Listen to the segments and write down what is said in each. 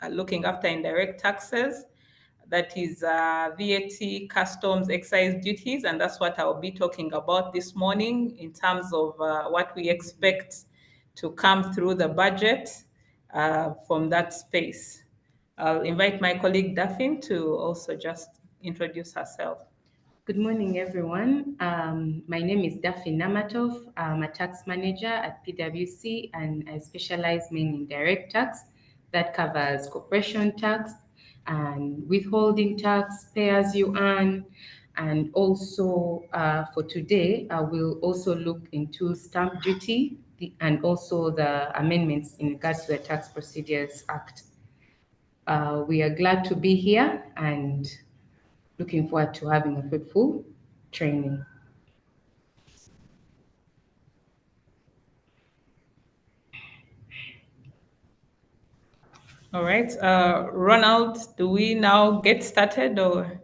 looking after indirect taxes. That is VAT, customs, excise duties, and that's what I'll be talking about this morning in terms of what we expect to come through the budget from that space. I'll invite my colleague Daphne to also just introduce herself. Good morning, everyone. My name is Daphne Namatov. I'm a tax manager at PwC, and I specialize mainly in direct tax that covers corporation tax and withholding tax, pay as you earn. And also for today, I will also look into stamp duty and also the amendments in regards to the Tax Procedures Act. We are glad to be here and looking forward to having a fruitful training. All right, Ronald, do we now get started or?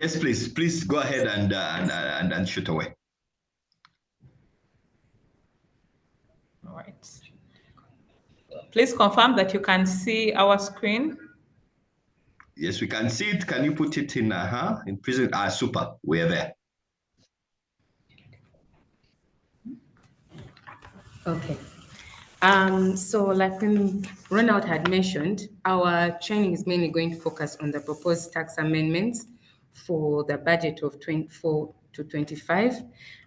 Yes, please. Please go ahead and shoot away. All right. Please confirm that you can see our screen. Yes, we can see it. Can you put it in prison? Super. We're there. Okay. So like Ronald had mentioned, our training is mainly going to focus on the proposed tax amendments for the budget of 24 to 25.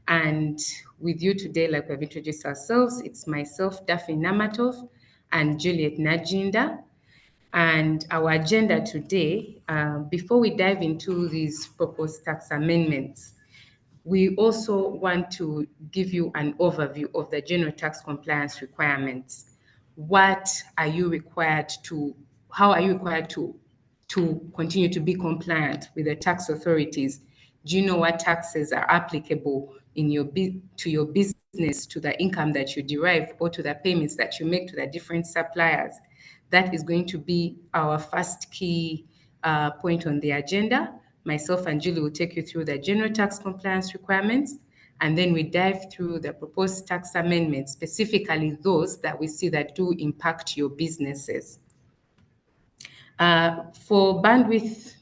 And with you today, like we've introduced ourselves, it's myself, Daphne Namatov, and Juliet Najinda. And our agenda today, before we dive into these proposed tax amendments, we also want to give you an overview of the general tax compliance requirements. What are you required to, how are you required to continue to be compliant with the tax authorities? Do you know what taxes are applicable in your to your business, to the income that you derive, or to the payments that you make to the different suppliers? That is going to be our first key point on the agenda. Myself and Julie will take you through the general tax compliance requirements, and then we dive through the proposed tax amendments, specifically those that we see that do impact your businesses. For bandwidth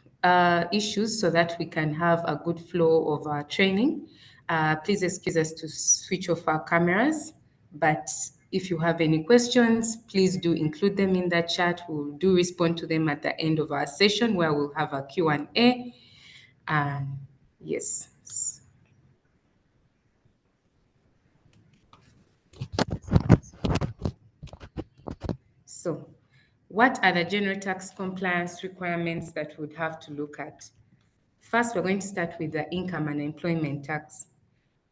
issues, so that we can have a good flow of our training, please excuse us to switch off our cameras, but if you have any questions, please do include them in the chat. We'll do respond to them at the end of our session, where we'll have a Q&A. Yes. So, what are the general tax compliance requirements that we'd have to look at? First, we're going to start with the income and employment tax.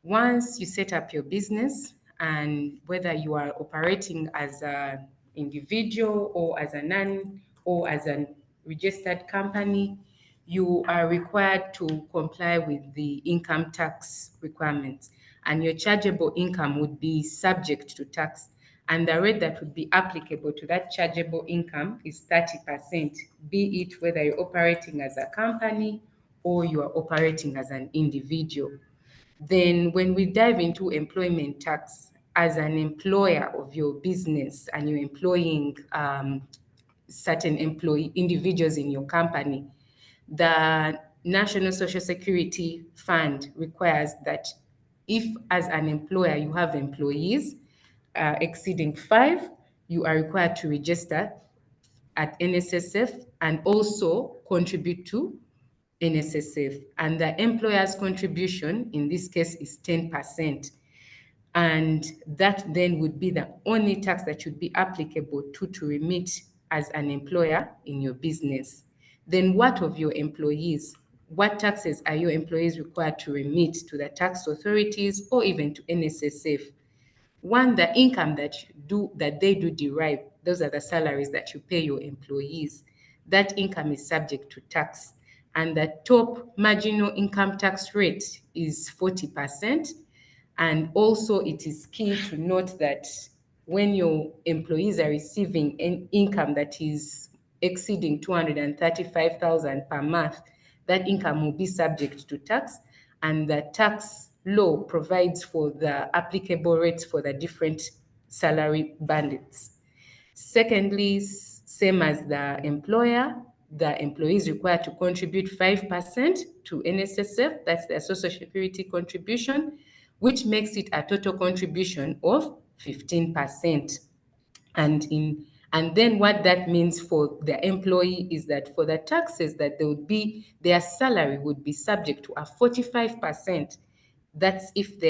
Once you set up your business, and whether you are operating as an individual or as a registered company, you are required to comply with the income tax requirements, and your chargeable income would be subject to tax. And the rate that would be applicable to that chargeable income is 30%, be it whether you're operating as a company or you are operating as an individual. Then when we dive into employment tax, as an employer of your business and you're employing certain individuals in your company, the National Social Security Fund requires that if as an employer you have employees exceeding 5, you are required to register at NSSF and also contribute to NSSF. And the employer's contribution in this case is 10%. And that then would be the only tax that should be applicable to remit as an employer in your business. Then what of your employees? What taxes are your employees required to remit to the tax authorities or even to NSSF? One, the income that they do derive, those are the salaries that you pay your employees. That income is subject to tax. And the top marginal income tax rate is 40%. And also it is key to note that when your employees are receiving an income that is exceeding 235,000 per month, that income will be subject to tax, and the tax law provides for the applicable rates for the different salary bandits. Secondly, Same as the employer, the employee is required to contribute 5% to NSSF, that's their social security contribution, which makes it a total contribution of 15%. And then what that means for the employee is that for the taxes that their salary would be subject to a 45%. That's if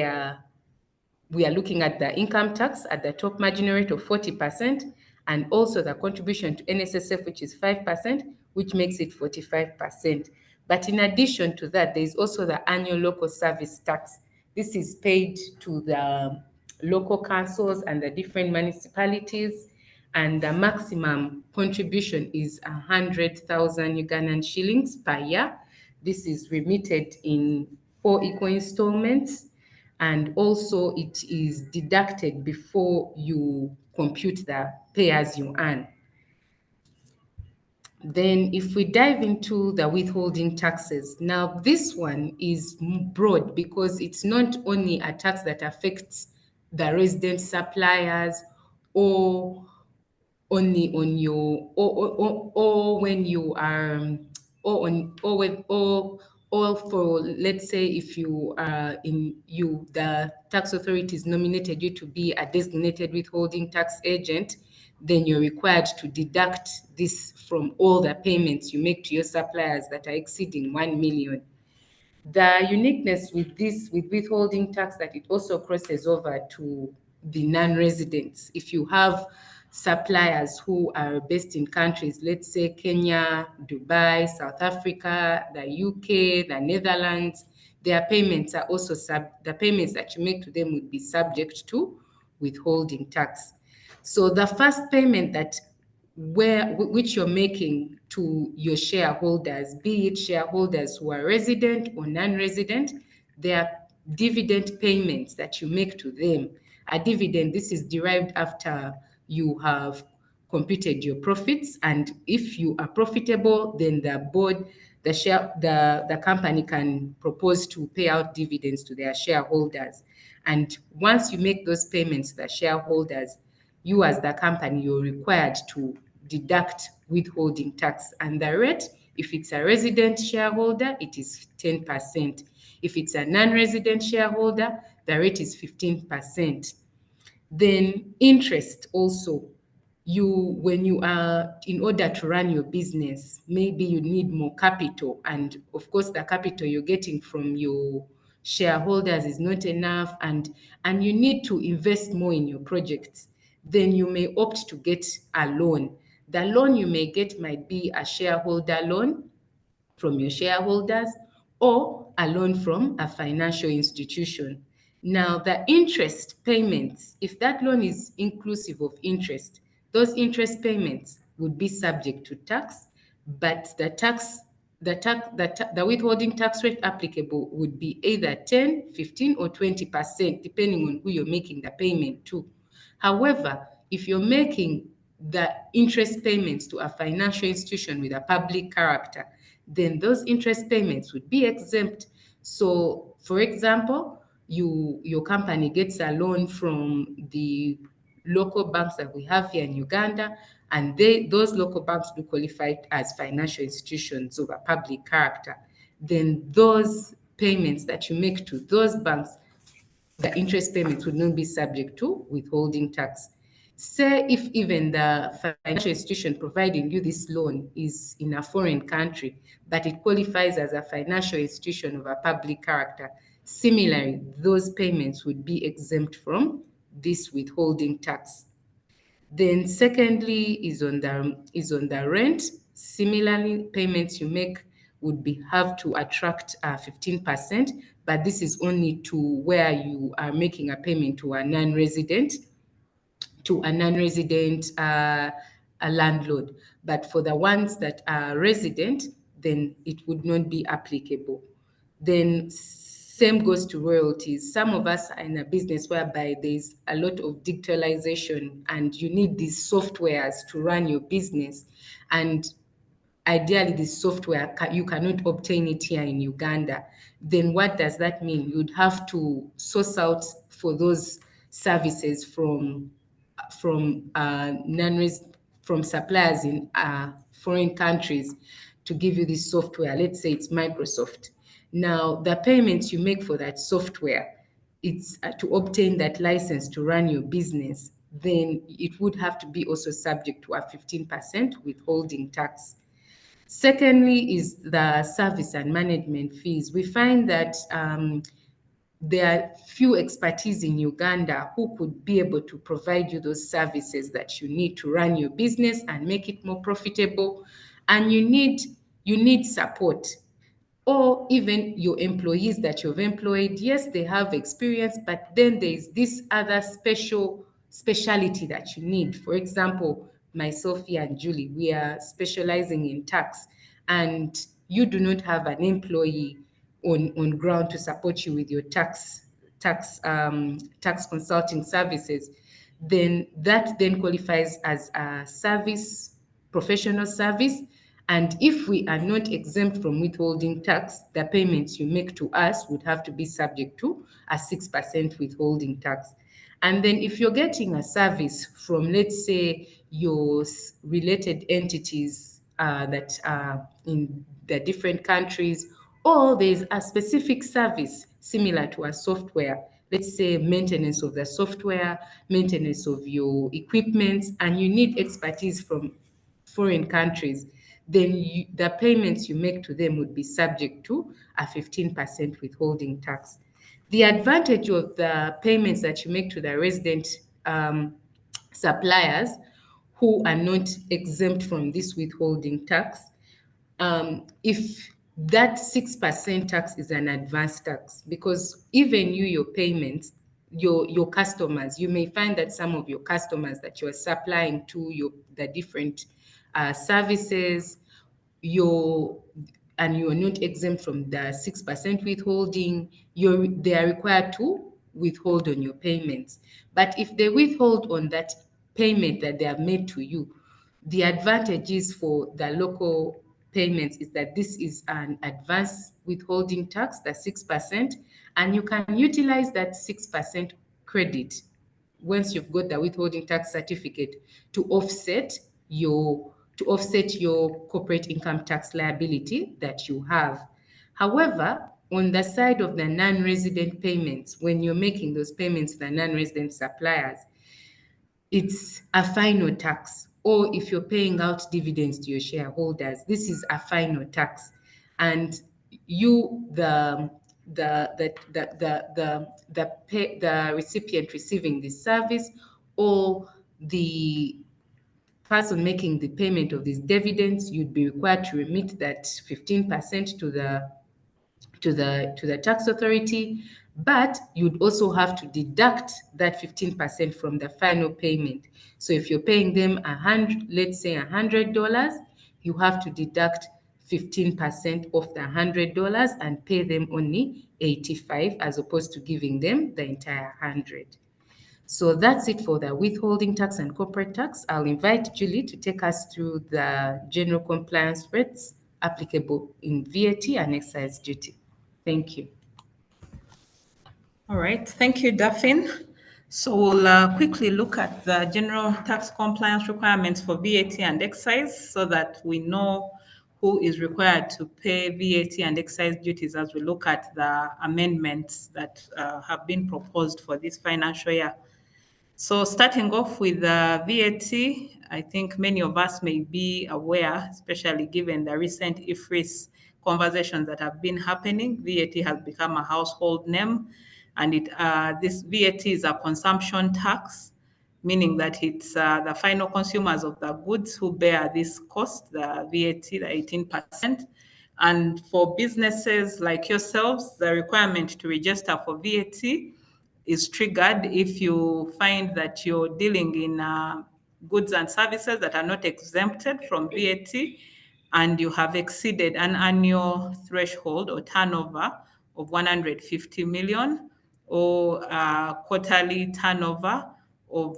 we are looking at the income tax at the top marginal rate of 40%, and also the contribution to NSSF, which is 5%, which makes it 45%. But in addition to that, there is also the annual local service tax. This is paid to the local councils and the different municipalities, and the maximum contribution is 100,000 Ugandan shillings per year. This is remitted in 4 equal installments, and also it is deducted before you compute the pay as you earn. Then if we dive into the withholding taxes, now this one is broad because it's not only a tax that affects the resident suppliers or only on your or when you are or on or with or for, let's say, if you are the tax authorities nominated you to be a designated withholding tax agent, then you're required to deduct this from all the payments you make to your suppliers that are exceeding 1 million. The uniqueness with withholding tax, that it also crosses over to the non-residents. If you have suppliers who are based in countries, let's say Kenya, Dubai, South Africa, the UK, the Netherlands, their payments are also the payments that you make to them would be subject to withholding tax. So the first payment which you're making to your shareholders, be it shareholders who are resident or non-resident, there are dividend payments that you make to them. A dividend, this is derived after you have computed your profits, and if you are profitable, then the company can propose to pay out dividends to their shareholders. And once you make those payments to the shareholders, you as the company, you're required to deduct withholding tax. And the rate, if it's a resident shareholder, it is 10%. If it's a non-resident shareholder, the rate is 15%. Then interest also. When you are, in order to run your business, maybe you need more capital, and of course the capital you're getting from your shareholders is not enough, and you need to invest more in your projects, then you may opt to get a loan. The loan you may get might be a shareholder loan from your shareholders or a loan from a financial institution. Now, the interest payments, if that loan is inclusive of interest, those interest payments would be subject to tax, but the withholding tax rate applicable would be either 10, 15, or 20%, depending on who you're making the payment to. However, if you're making the interest payments to a financial institution with a public character, then those interest payments would be exempt. So, for example, your company gets a loan from the local banks that we have here in Uganda, and those local banks do qualify as financial institutions of a public character. Then those payments that you make to those banks, the interest payments would not be subject to withholding tax. Say if even the financial institution providing you this loan is in a foreign country, but it qualifies as a financial institution of a public character, similarly, those payments would be exempt from this withholding tax. Then secondly is on the rent. Similarly, payments you make would have to attract 15%, but this is only to where you are making a payment to a non-resident a landlord. But for the ones that are resident, then it would not be applicable. Then same goes to royalties. Some of us are in a business whereby there's a lot of digitalization and you need these softwares to run your business. And ideally, this software, you cannot obtain it here in Uganda. Then what does that mean? You'd have to source out for those services from from suppliers in foreign countries to give you this software. Let's say it's Microsoft. Now, the payments you make for that software, it's to obtain that license to run your business, then it would have to be also subject to a 15% withholding tax. Secondly is the service and management fees. We find that there are few expertise in Uganda who could be able to provide you those services that you need to run your business and make it more profitable. And you need support, or even your employees that you've employed. Yes, they have experience, but then there's this other speciality that you need. For example, myself here and Julie, we are specializing in tax, and you do not have an employee on ground to support you with your tax consulting services, then that then qualifies as a service, professional service. And if we are not exempt from withholding tax, the payments you make to us would have to be subject to a 6% withholding tax. And then if you're getting a service from, let's say, your related entities that are in the different countries, or there's a specific service similar to a software, let's say maintenance of the software, maintenance of your equipment, and you need expertise from foreign countries, then the payments you make to them would be subject to a 15% withholding tax. The advantage of the payments that you make to the resident suppliers who are not exempt from this withholding tax, if that 6% tax is an advanced tax, because even your payments, your customers, you may find that some of your customers that you are supplying to the different services, and you are not exempt from the 6% withholding, they are required to withhold on your payments. But if they withhold on that payment that they have made to you, the advantages for the local payments is that this is an advanced withholding tax, the 6%, and you can utilize that 6% credit once you've got the withholding tax certificate to offset your corporate income tax liability that you have. However, on the side of the non-resident payments, when you're making those payments to the non-resident suppliers, it's a final tax. Or if you're paying out dividends to your shareholders, this is a final tax. And you, the recipient receiving this service, or the person making the payment of these dividends, you'd be required to remit that 15% to the tax authority, but you'd also have to deduct that 15% from the final payment. So if you're paying them let's say $100, you have to deduct 15% of the $100 and pay them only 85, as opposed to giving them the entire 100. So that's it for the withholding tax and corporate tax. I'll invite Julie to take us through the general compliance rates applicable in VAT and excise duty. Thank you. All right, thank you, Daphne. So we'll quickly look at the general tax compliance requirements for VAT and excise so that we know who is required to pay VAT and excise duties as we look at the amendments that have been proposed for this financial year. So starting off with VAT, I think many of us may be aware, especially given the recent IFRIS conversations that have been happening. VAT has become a household name, and this VAT is a consumption tax, meaning that it's the final consumers of the goods who bear this cost, the VAT, the 18%. And for businesses like yourselves, the requirement to register for VAT is triggered if you find that you're dealing in goods and services that are not exempted from VAT, and you have exceeded an annual threshold or turnover of 150 million, or quarterly turnover of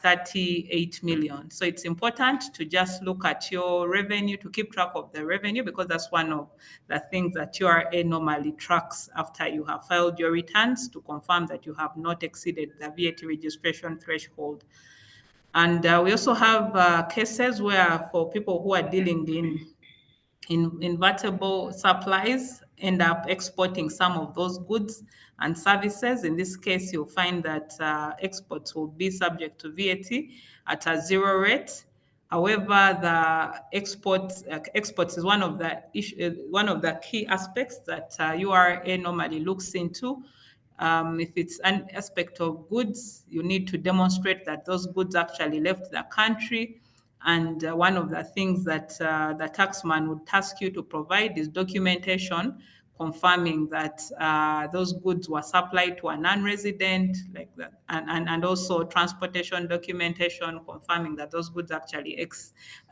38 million. So it's important to just look at your revenue, to keep track of the revenue, because that's one of the things that URA normally tracks after you have filed your returns, to confirm that you have not exceeded the VAT registration threshold. And we also have cases where for people who are dealing in invertible supplies end up exporting some of those goods and services. In this case, you'll find that exports will be subject to VAT at a zero rate. However, the exports is one of the key aspects that URA normally looks into. If it's an aspect of goods, you need to demonstrate that those goods actually left the country. And one of the things that the taxman would task you to provide is documentation confirming that those goods were supplied to a non-resident, like that, and also transportation documentation confirming that those goods actually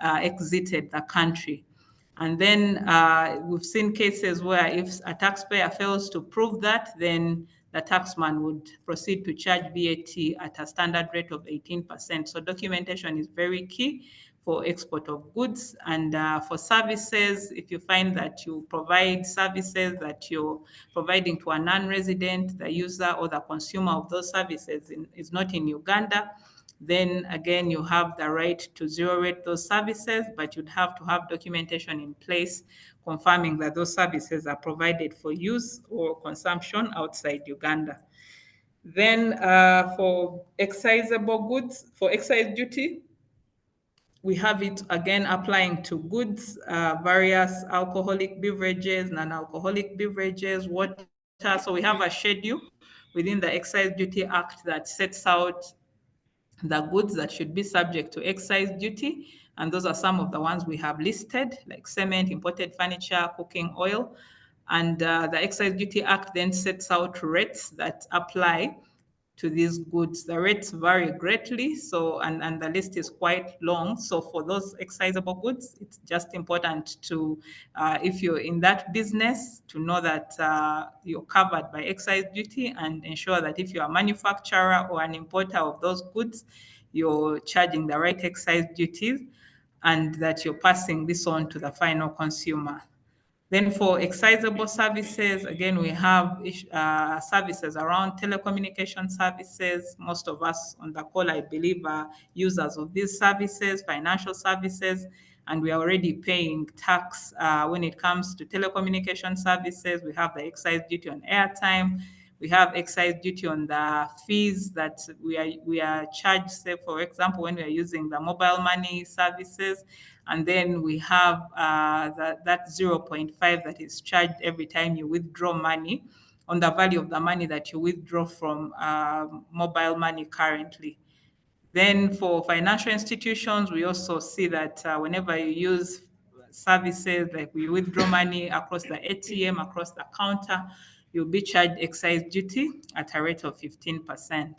exited the country. And then we've seen cases where if a taxpayer fails to prove that, then the taxman would proceed to charge VAT at a standard rate of 18%. So documentation is very key for export of goods. And for services, if you find that you provide services that you're providing to a non-resident, the user or the consumer of those services is not in Uganda, then again, you have the right to zero rate those services, but you'd have to have documentation in place confirming that those services are provided for use or consumption outside Uganda. Then for excisable goods, for excise duty, we have it again applying to goods, various alcoholic beverages, non-alcoholic beverages, water. So we have a schedule within the Excise Duty Act that sets out the goods that should be subject to excise duty. And those are some of the ones we have listed, like cement, imported furniture, cooking oil. And the Excise Duty Act then sets out rates that apply to these goods. The rates vary greatly, so and the list is quite long. So for those excisable goods, it's just important to, if you're in that business, to know that you're covered by excise duty and ensure that if you're a manufacturer or an importer of those goods, you're charging the right excise duties and that you're passing this on to the final consumer. Then for excisable services, again, we have services around telecommunication services. Most of us on the call, I believe, are users of these services, financial services, and we are already paying tax when it comes to telecommunication services. We have the excise duty on airtime. We have excise duty on the fees that we are charged, say, for example, when we are using the mobile money services. And then we have that 0.5 that is charged every time you withdraw money on the value of the money that you withdraw from mobile money currently. Then for financial institutions, we also see that whenever you use services like we withdraw money across the ATM, across the counter, you'll be charged excise duty at a rate of 15%.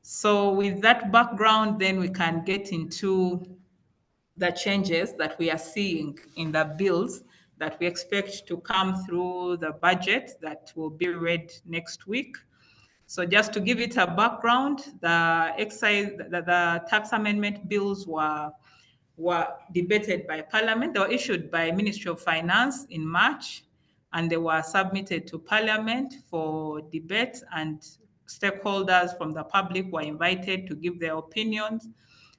So with that background, then we can get into the changes that we are seeing in the bills that we expect to come through the budget that will be read next week. So just to give it a background, the tax amendment bills were debated by Parliament. They were issued by Ministry of Finance in March, and they were submitted to Parliament for debate, and stakeholders from the public were invited to give their opinions.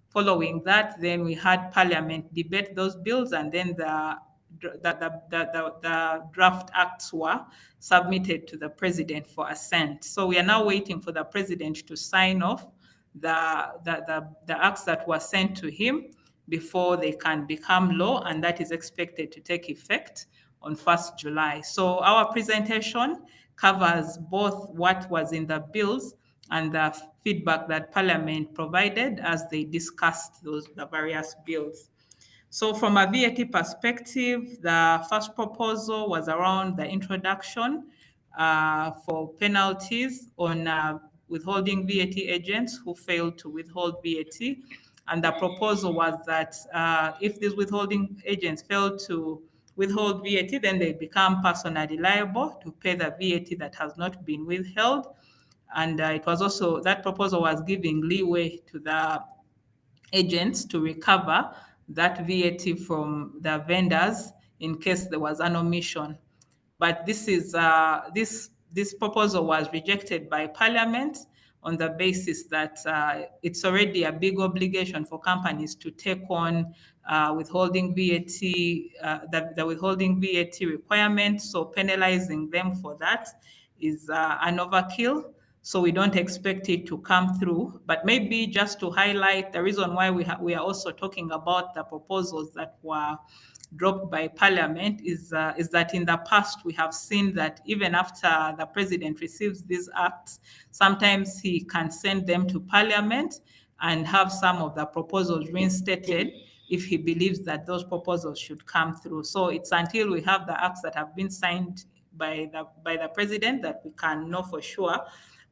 Following that, then we had Parliament debate those bills, and then the draft acts were submitted to the president for assent. So we are now waiting for the president to sign off the acts that were sent to him before they can become law, and that is expected to take effect on 1st July. So our presentation covers both what was in the bills and the feedback that Parliament provided as they discussed the various bills. So from a VAT perspective, the first proposal was around the introduction for penalties on withholding VAT agents who failed to withhold VAT. And the proposal was that if these withholding agents fail to withhold VAT, then they become personally liable to pay the VAT that has not been withheld. And it was also, that proposal was giving leeway to the agents to recover that VAT from the vendors in case there was an omission. But this proposal was rejected by Parliament on the basis that it's already a big obligation for companies to take on withholding VAT, the withholding VAT requirement. So penalizing them for that is an overkill. So we don't expect it to come through. But maybe just to highlight the reason why we are also talking about the proposals that were dropped by Parliament is that in the past we have seen that even after the president receives these acts, sometimes he can send them to Parliament and have some of the proposals reinstated if he believes that those proposals should come through. So it's until we have the acts that have been signed by the president that we can know for sure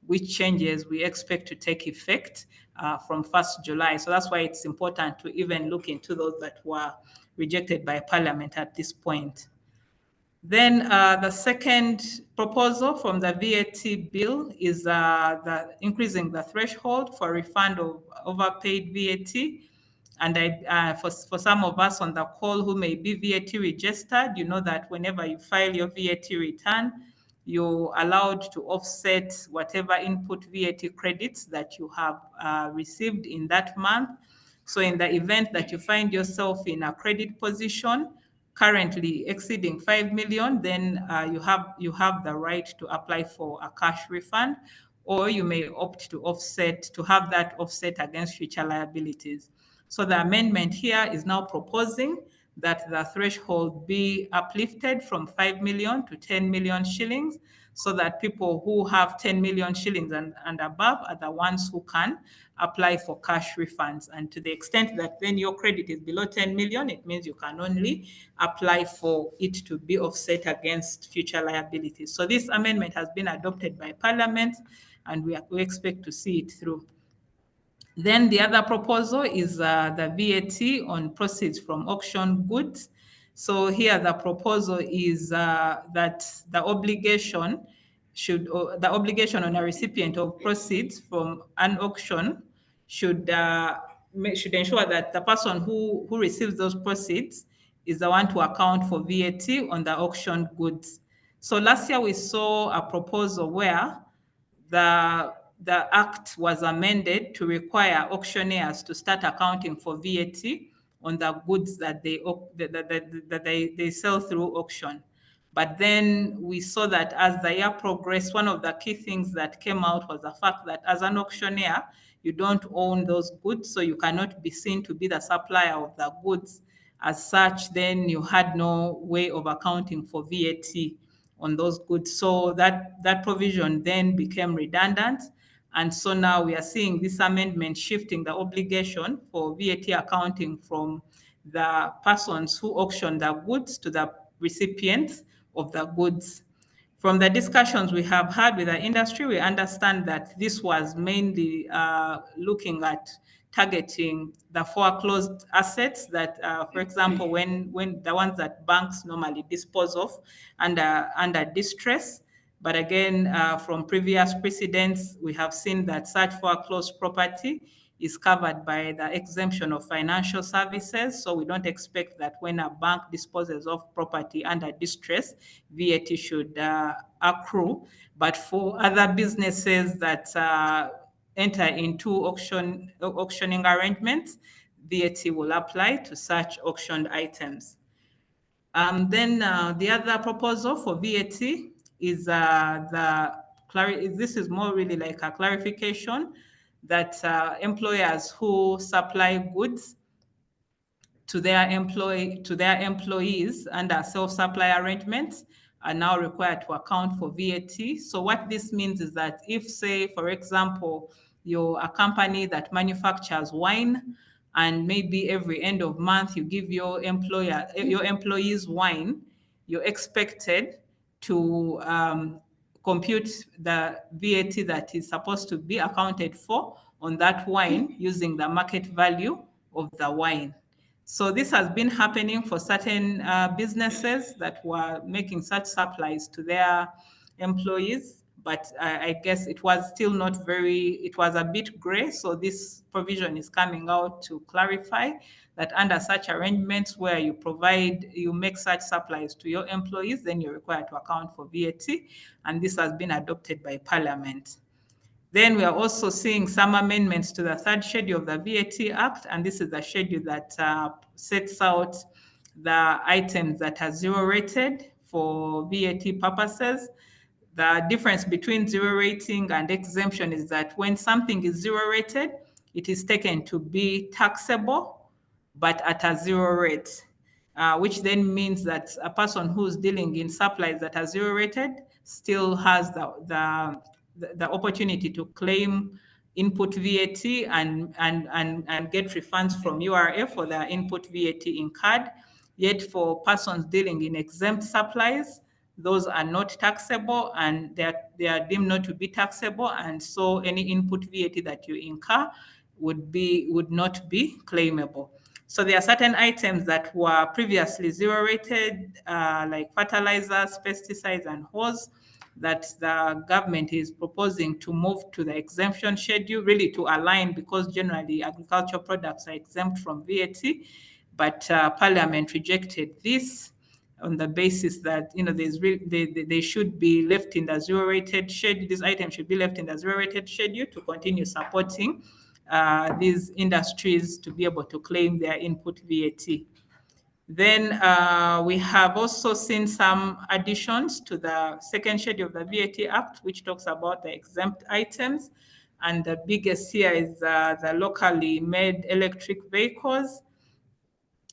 which changes we expect to take effect from 1st July. So that's why it's important to even look into those that were rejected by Parliament at this point. Then the second proposal from the VAT bill is the increasing the threshold for refund of overpaid VAT. And for some of us on the call who may be VAT registered, you know that whenever you file your VAT return, you're allowed to offset whatever input VAT credits that you have received in that month. So in the event that you find yourself in a credit position currently exceeding 5 million, then you have the right to apply for a cash refund, or you may opt to have that offset against future liabilities. So the amendment here is now proposing that the threshold be uplifted from 5 million to 10 million shillings, so that people who have 10 million shillings and above are the ones who can apply for cash refunds. And to the extent that then your credit is below 10 million, it means you can only apply for it to be offset against future liabilities. So this amendment has been adopted by Parliament, and we expect to see it through. Then the other proposal is the VAT on proceeds from auction goods. So here the proposal is that the obligation on a recipient of proceeds from an auction should ensure that the person who receives those proceeds is the one to account for VAT on the auction goods. So last year we saw a proposal where the act was amended to require auctioneers to start accounting for VAT on the goods that they sell through auction. But then we saw that as the year progressed, one of the key things that came out was the fact that as an auctioneer, you don't own those goods, so you cannot be seen to be the supplier of the goods. As such, then you had no way of accounting for VAT on those goods. So that provision then became redundant. And so now we are seeing this amendment shifting the obligation for VAT accounting from the persons who auction the goods to the recipients of the goods. From the discussions we have had with the industry, we understand that this was mainly looking at targeting the foreclosed assets that, for example, when the ones that banks normally dispose of under distress. But again, from previous precedents, we have seen that such foreclosed property is covered by the exemption of financial services. So we don't expect that when a bank disposes of property under distress, VAT should accrue. But for other businesses that enter into auctioning arrangements, VAT will apply to such auctioned items. Then the other proposal for VAT is this is more really like a clarification that employers who supply goods to their employees under self-supply arrangements are now required to account for VAT. So what this means is that if, say, for example, you're a company that manufactures wine, and maybe every end of month you give your employees wine, you're expected to compute the VAT that is supposed to be accounted for on that wine using the market value of the wine. So this has been happening for certain businesses that were making such supplies to their employees, but I guess it was still not it was a bit gray. So this provision is coming out to clarify that under such arrangements where you make such supplies to your employees, then you're required to account for VAT, and this has been adopted by Parliament. Then we are also seeing some amendments to the third schedule of the VAT Act, and this is the schedule that sets out the items that are zero rated for VAT purposes. The difference between zero rating and exemption is that when something is zero rated, it is taken to be taxable, but at a zero rate, which then means that a person who's dealing in supplies that are zero rated still has the opportunity to claim input VAT and get refunds from URF for the input VAT incurred. Yet for persons dealing in exempt supplies, those are not taxable and they are deemed not to be taxable, and so any input VAT that you incur would not be claimable. So there are certain items that were previously zero rated, like fertilizers, pesticides, and hose, that the government is proposing to move to the exemption schedule, really to align, because generally agricultural products are exempt from VAT, but Parliament rejected this on the basis that they should be left in the zero rated schedule. These items should be left in the zero rated schedule to continue supporting these industries to be able to claim their input VAT. Then we have also seen some additions to the second schedule of the VAT Act, which talks about the exempt items. And the biggest here is the locally made electric vehicles.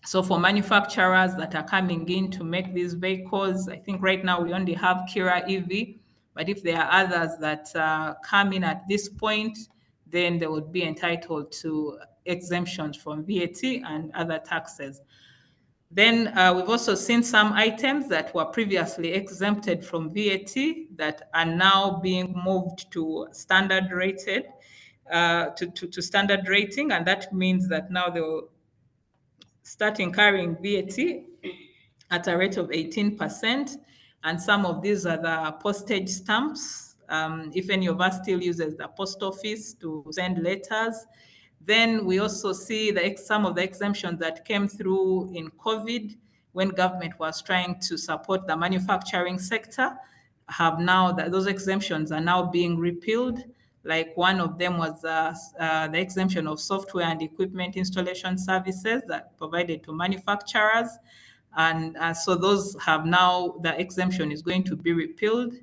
So for manufacturers that are coming in to make these vehicles, I think right now we only have Kira EV, but if there are others that come in at this point, then they would be entitled to exemptions from VAT and other taxes. Then we've also seen some items that were previously exempted from VAT that are now being moved to standard rated, to standard rating, and that means that now they will start incurring VAT at a rate of 18%. And some of these are the postage stamps. If any of us still uses the post office to send letters. Then we also see some of the exemptions that came through in COVID when government was trying to support the manufacturing sector. Those exemptions are now being repealed. Like one of them was the exemption of software and equipment installation services that provided to manufacturers. And so those have now, the exemption is going to be repealed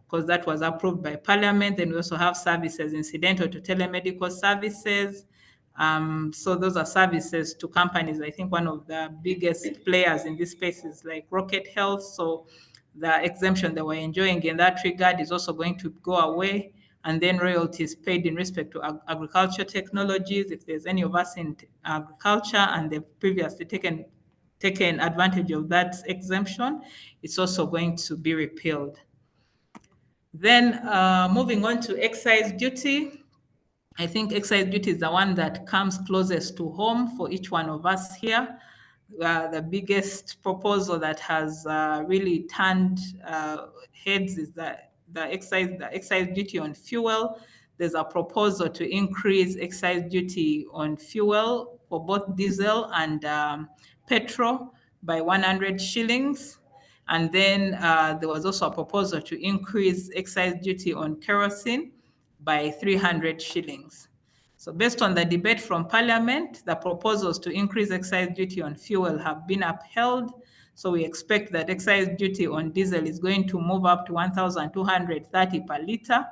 because that was approved by Parliament. Then we also have services incidental to telemedical services. So those are services to companies. I think one of the biggest players in this space is like Rocket Health. So the exemption that we're enjoying in that regard is also going to go away. And then royalties paid in respect to agriculture technologies. If there's any of us in agriculture and they've previously taken advantage of that exemption, it's also going to be repealed. Then moving on to excise duty. I think excise duty is the one that comes closest to home for each one of us here. The biggest proposal that has really turned heads is the excise duty on fuel. There's a proposal to increase excise duty on fuel for both diesel and petrol by 100 shillings. And then there was also a proposal to increase excise duty on kerosene by 300 shillings. So based on the debate from Parliament, the proposals to increase excise duty on fuel have been upheld. So we expect that excise duty on diesel is going to move up to 1,230 per litre.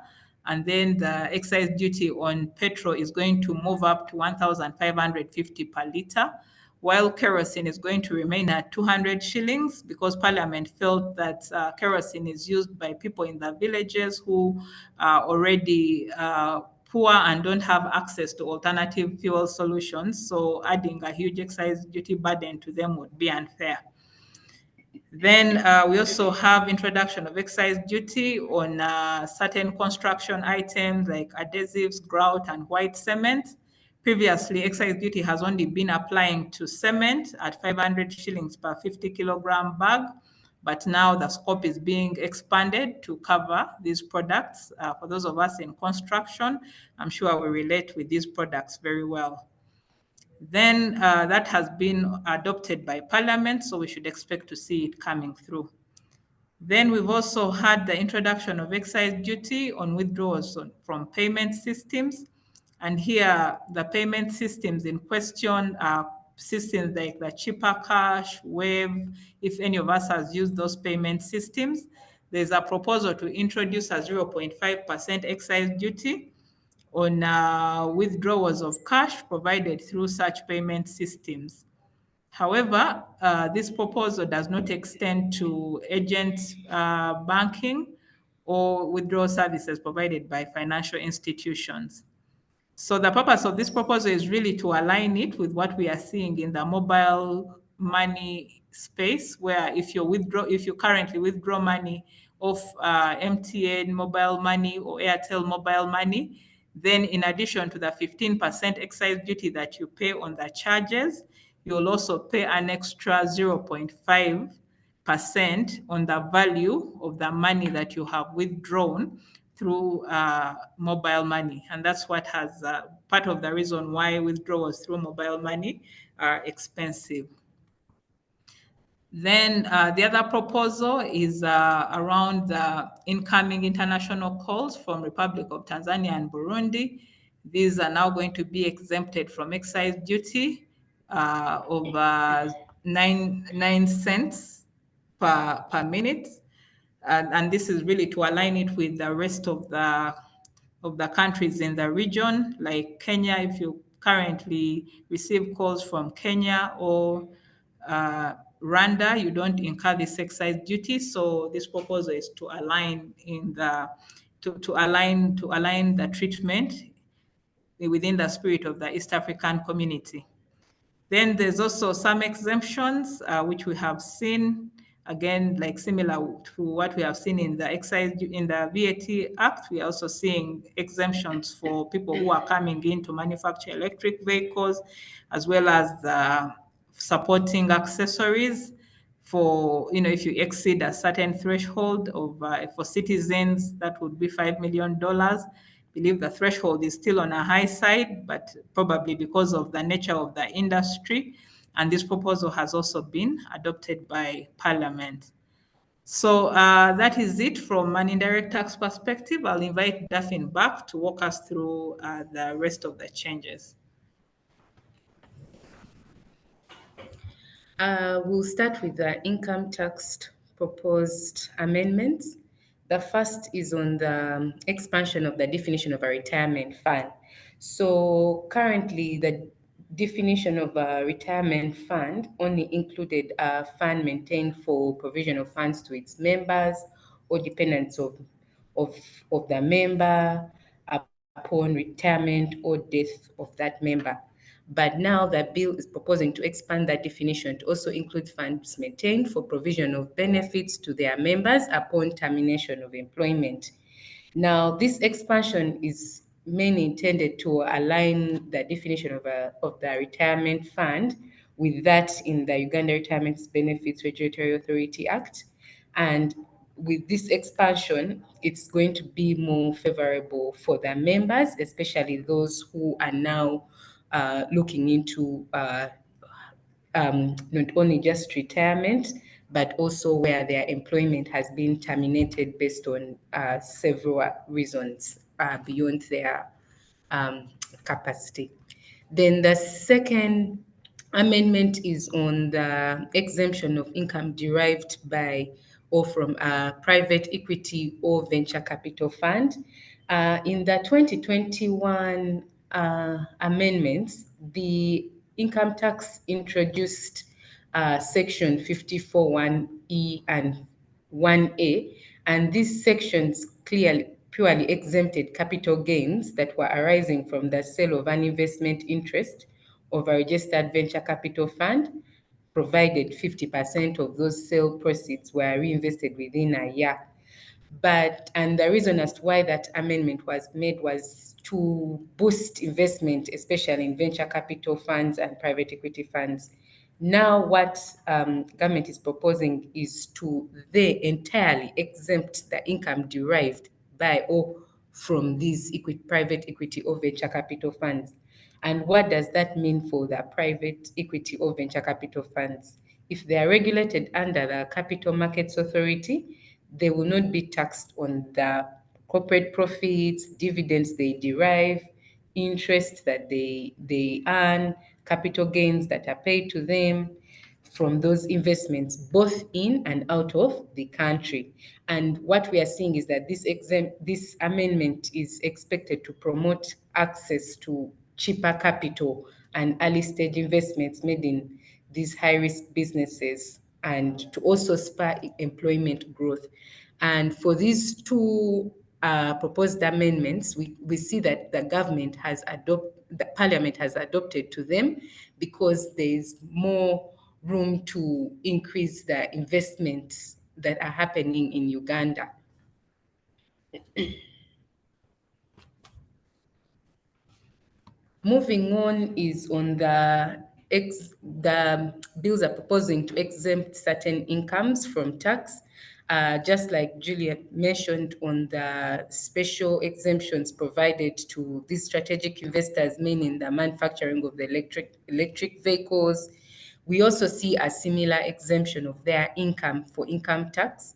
And then the excise duty on petrol is going to move up to 1,550 per litre, while kerosene is going to remain at 200 shillings because Parliament felt that kerosene is used by people in the villages who are already poor and don't have access to alternative fuel solutions. So adding a huge excise duty burden to them would be unfair. Then we also have introduction of excise duty on certain construction items like adhesives, grout, and white cement. Previously, excise duty has only been applying to cement at 500 shillings per 50 kilogram bag, but now the scope is being expanded to cover these products. For those of us in construction, I'm sure we relate with these products very well. Then that has been adopted by Parliament, so we should expect to see it coming through. Then we've also had the introduction of excise duty on withdrawals from payment systems. And here, the payment systems in question are systems like the Cheaper Cash, Wave. If any of us has used those payment systems, there's a proposal to introduce a 0.5% excise duty on withdrawals of cash provided through such payment systems. However, this proposal does not extend to agent banking or withdrawal services provided by financial institutions. So the purpose of this proposal is really to align it with what we are seeing in the mobile money space, where if you currently withdraw money off MTN mobile money or Airtel mobile money, then in addition to the 15% excise duty that you pay on the charges, you'll also pay an extra 0.5% on the value of the money that you have withdrawn through mobile money. And that's what has part of the reason why withdrawals through mobile money are expensive. Then the other proposal is around the incoming international calls from Republic of Tanzania and Burundi. These are now going to be exempted from excise duty of 9 cents per minute. And this is really to align it with the rest of the countries in the region, like Kenya. If you currently receive calls from Kenya or Rwanda, you don't incur this excise duty. So this proposal is to align to align the treatment within the spirit of the East African community. Then there's also some exemptions, which we have seen, again, like similar to what we have seen in the VAT Act. We are also seeing exemptions for people who are coming in to manufacture electric vehicles, as well as the supporting accessories for, if you exceed a certain threshold of, for citizens, that would be $5 million. Believe the threshold is still on a high side, but probably because of the nature of the industry. And this proposal has also been adopted by Parliament. So that is it from an indirect tax perspective. I'll invite Daphne back to walk us through the rest of the changes. We'll start with the income tax proposed amendments. The first is on the expansion of the definition of a retirement fund. So currently, the definition of a retirement fund only included a fund maintained for provision of funds to its members or dependents of the member upon retirement or death of that member. But now the bill is proposing to expand that definition to also include funds maintained for provision of benefits to their members upon termination of employment. Now, this expansion is mainly intended to align the definition of the retirement fund with that in the Uganda Retirement Benefits Regulatory Authority Act. And with this expansion, it's going to be more favorable for the members, especially those who are now looking into not only just retirement, but also where their employment has been terminated based on several reasons beyond their capacity. Then the second amendment is on the exemption of income derived by or from a private equity or venture capital fund. In the 2021 amendments, the income tax introduced section 54(1)(e) and 1A, and these sections purely exempted capital gains that were arising from the sale of an investment interest of a registered venture capital fund, provided 50% of those sale proceeds were reinvested within a year. And the reason as to why that amendment was made was to boost investment, especially in venture capital funds and private equity funds. Now, what government is proposing is to they entirely exempt the income derived by or from these private equity or venture capital funds. And what does that mean for the private equity or venture capital funds? If they are regulated under the Capital Markets Authority, they will not be taxed on the corporate profits, dividends they derive, interest that they earn, capital gains that are paid to them from those investments, both in and out of the country. And what we are seeing is that this amendment is expected to promote access to cheaper capital and early stage investments made in these high risk businesses, and to also spur employment growth. And for these two proposed amendments, we see that the Parliament has adopted to them because there is more room to increase the investments that are happening in Uganda. Moving on is on the bills are proposing to exempt certain incomes from tax. Just like Julia mentioned on the special exemptions provided to these strategic investors, mainly in the manufacturing of the electric vehicles. We also see a similar exemption of their income for income tax.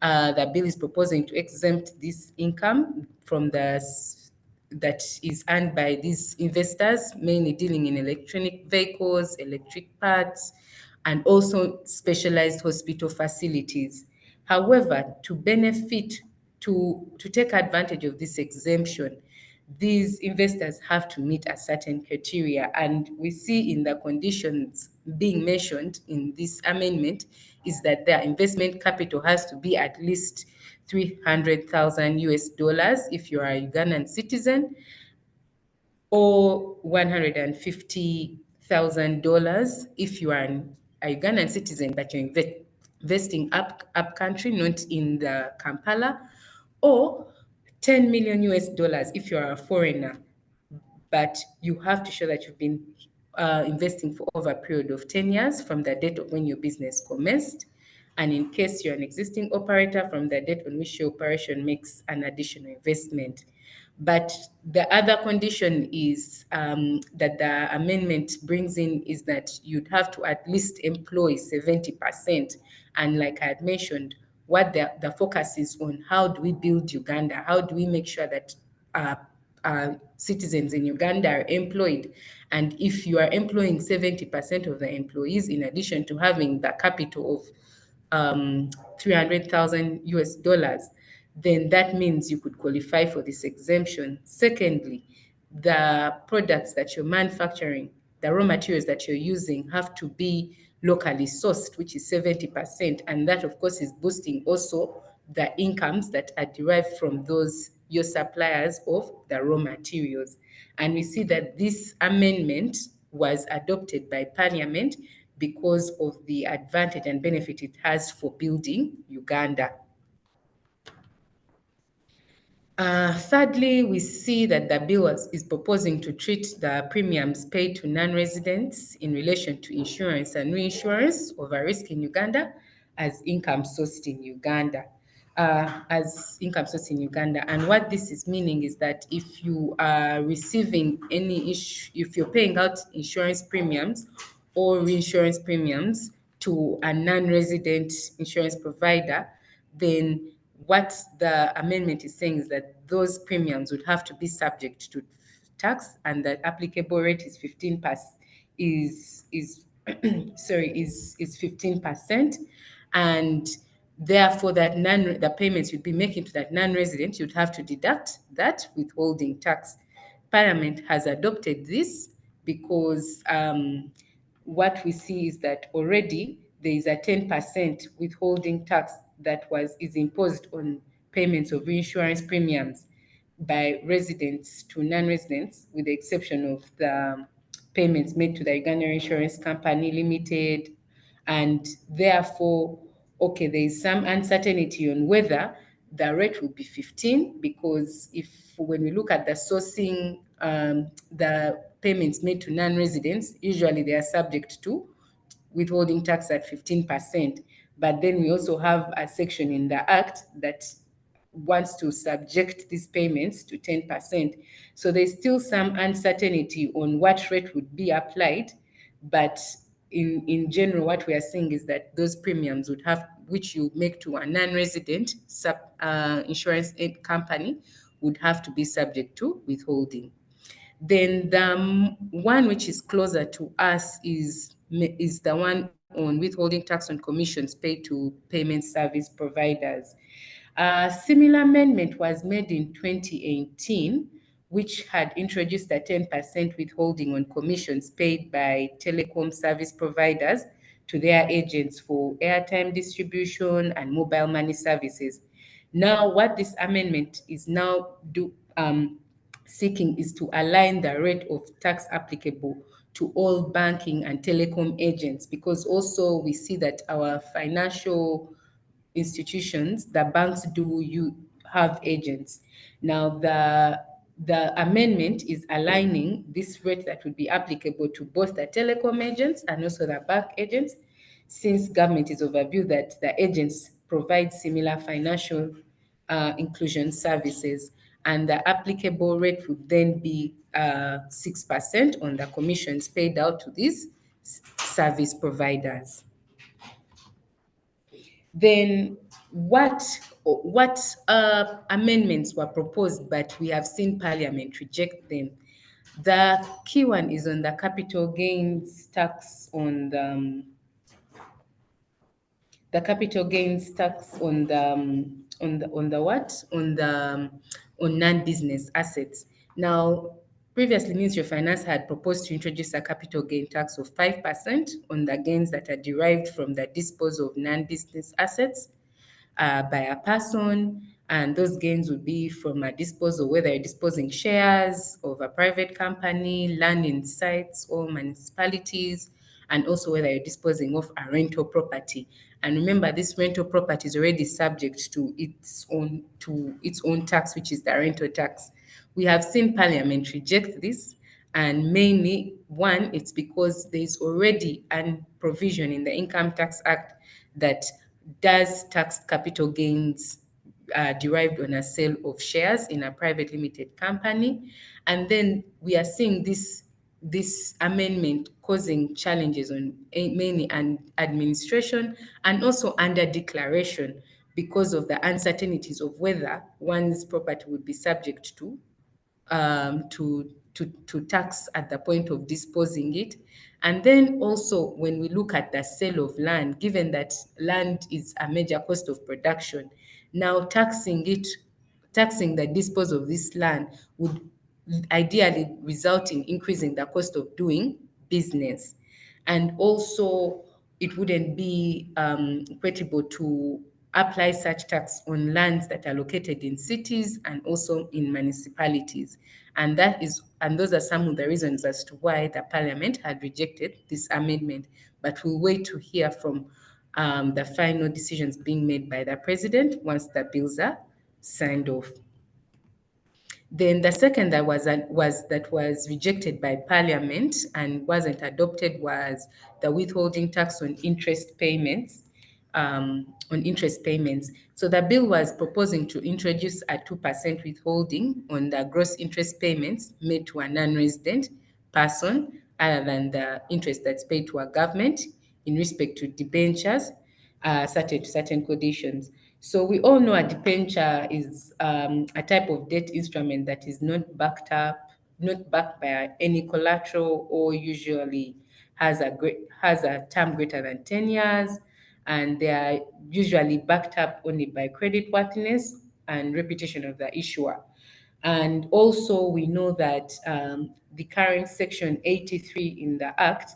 The bill is proposing to exempt this income from that is earned by these investors, mainly dealing in electronic vehicles, electric parts, and also specialized hospital facilities. However, to take advantage of this exemption, these investors have to meet a certain criteria. And we see in the conditions being mentioned in this amendment is that their investment capital has to be at least 300,000 US dollars if you are a Ugandan citizen, or $150,000 if you are a Ugandan citizen but you're investing up country, not in the Kampala, or 10 million US dollars if you are a foreigner, but you have to show that you've been investing for over a period of 10 years from the date of when your business commenced. And in case you're an existing operator, from the date on which your operation makes an additional investment. But the other condition is that the amendment brings in is that you'd have to at least employ 70%. And like I had mentioned, what the focus is on, how do we build Uganda? How do we make sure that citizens in Uganda are employed? And if you are employing 70% of the employees, in addition to having the capital of 300,000 US dollars, then that means you could qualify for this exemption. Secondly, the products that you're manufacturing, the raw materials that you're using have to be locally sourced, which is 70%. And that, of course, is boosting also the incomes that are derived from those your suppliers of the raw materials. And we see that this amendment was adopted by Parliament because of the advantage and benefit it has for building Uganda. Thirdly, we see that the bill is proposing to treat the premiums paid to non-residents in relation to insurance and reinsurance of a risk in Uganda as income sourced in Uganda. And what this is meaning is that if you are receiving if you're paying out insurance premiums or reinsurance premiums to a non-resident insurance provider, then what the amendment is saying is that those premiums would have to be subject to tax, and the applicable rate is 15%. Is 15%, and therefore the payments you'd be making to that non-resident, you'd have to deduct that withholding tax. Parliament has adopted this because what we see is that already there is a 10% withholding tax that is imposed on payments of reinsurance premiums by residents to non-residents, with the exception of the payments made to the Ugandan Insurance Company Limited. And therefore, okay, there is some uncertainty on whether the rate will be 15, because when we look at the sourcing, the payments made to non-residents, usually they are subject to withholding tax at 15%. But then we also have a section in the Act that wants to subject these payments to 10%. So there's still some uncertainty on what rate would be applied, but in general, what we are seeing is that those premiums would have, which you make to a non-resident insurance company, would have to be subject to withholding. Then the one which is closer to us is the one on withholding tax on commissions paid to payment service providers. A similar amendment was made in 2018, which had introduced a 10% withholding on commissions paid by telecom service providers to their agents for airtime distribution and mobile money services. Now, what this amendment is now seeking is to align the rate of tax applicable to all banking and telecom agents, because also we see that our financial institutions, the banks do you have agents. Now the amendment is aligning this rate that would be applicable to both the telecom agents and also the bank agents, since government is of a view that the agents provide similar financial inclusion services, and the applicable rate would then be 6% on the commissions paid out to these service providers. Then what amendments were proposed, but we have seen Parliament reject them? The key one is on the capital gains tax on the capital gains tax on the what? On non-business assets. Now, previously, Ministry of Finance had proposed to introduce a capital gain tax of 5% on the gains that are derived from the disposal of non-business assets by a person, and those gains would be from a disposal, whether you're disposing shares of a private company, land in sites or municipalities, and also whether you're disposing of a rental property. And remember, this rental property is already subject to its own tax, which is the rental tax. We have seen Parliament reject this, and mainly, one, it's because there's already a provision in the Income Tax Act that does tax capital gains derived on a sale of shares in a private limited company. And then we are seeing this amendment causing challenges on mainly administration and under declaration, because of the uncertainties of whether one's property would be subject to tax at the point of disposing it. And then also, when we look at the sale of land, given that land is a major cost of production, now taxing the disposal of this land would ideally result in increasing the cost of doing business. And also, it wouldn't be equitable to apply such tax on lands that are located in cities and also in municipalities. And those are some of the reasons as to why the Parliament had rejected this amendment. But we'll wait to hear from the final decisions being made by the President once the bills are signed off. Then the second that was rejected by Parliament and wasn't adopted was the withholding tax on interest payments. So the bill was proposing to introduce a 2% withholding on the gross interest payments made to a non-resident person, other than the interest that's paid to a government in respect to debentures, subject to certain conditions. So we all know a debenture is a type of debt instrument that is not backed by any collateral, or usually has a term greater than 10 years, and they are usually backed up only by creditworthiness and reputation of the issuer. And also, we know that the current Section 83 in the Act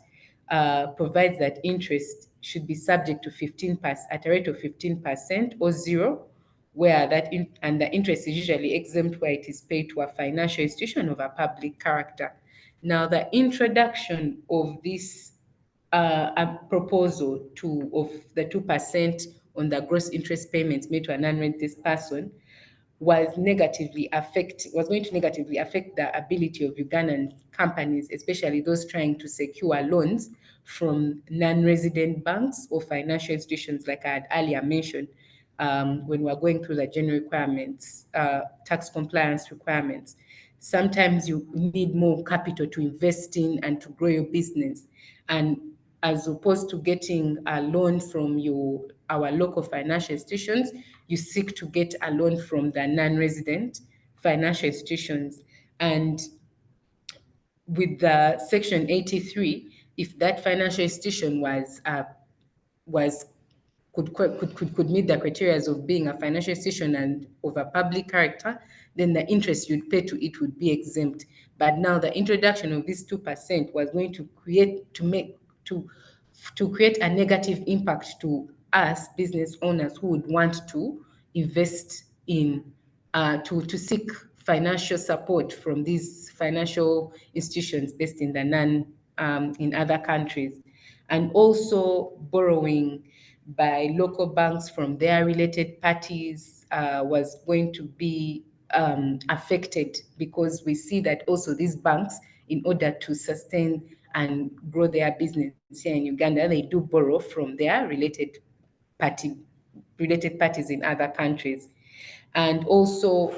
provides that interest should be subject to 15% at a rate of 15% or zero, where and the interest is usually exempt where it is paid to a financial institution of a public character. Now, the introduction of this a proposal of the 2% on the gross interest payments made to a non-resident person was going to negatively affect the ability of Ugandan companies, especially those trying to secure loans from non-resident banks or financial institutions, like I had earlier mentioned, when we're going through the general requirements, tax compliance requirements. Sometimes you need more capital to invest in and to grow your business. And as opposed to getting a loan from our local financial institutions, you seek to get a loan from the non-resident financial institutions. And with the Section 83, if that financial institution was could meet the criteria of being a financial institution and of a public character, then the interest you'd pay to it would be exempt. But now the introduction of this 2% was going to create a negative impact to us business owners who would want to invest in to seek financial support from these financial institutions based in the in other countries, and also borrowing by local banks from their related parties was going to be affected, because we see that also these banks, in order to sustain and grow their business here in Uganda, they do borrow from their related parties in other countries. And also,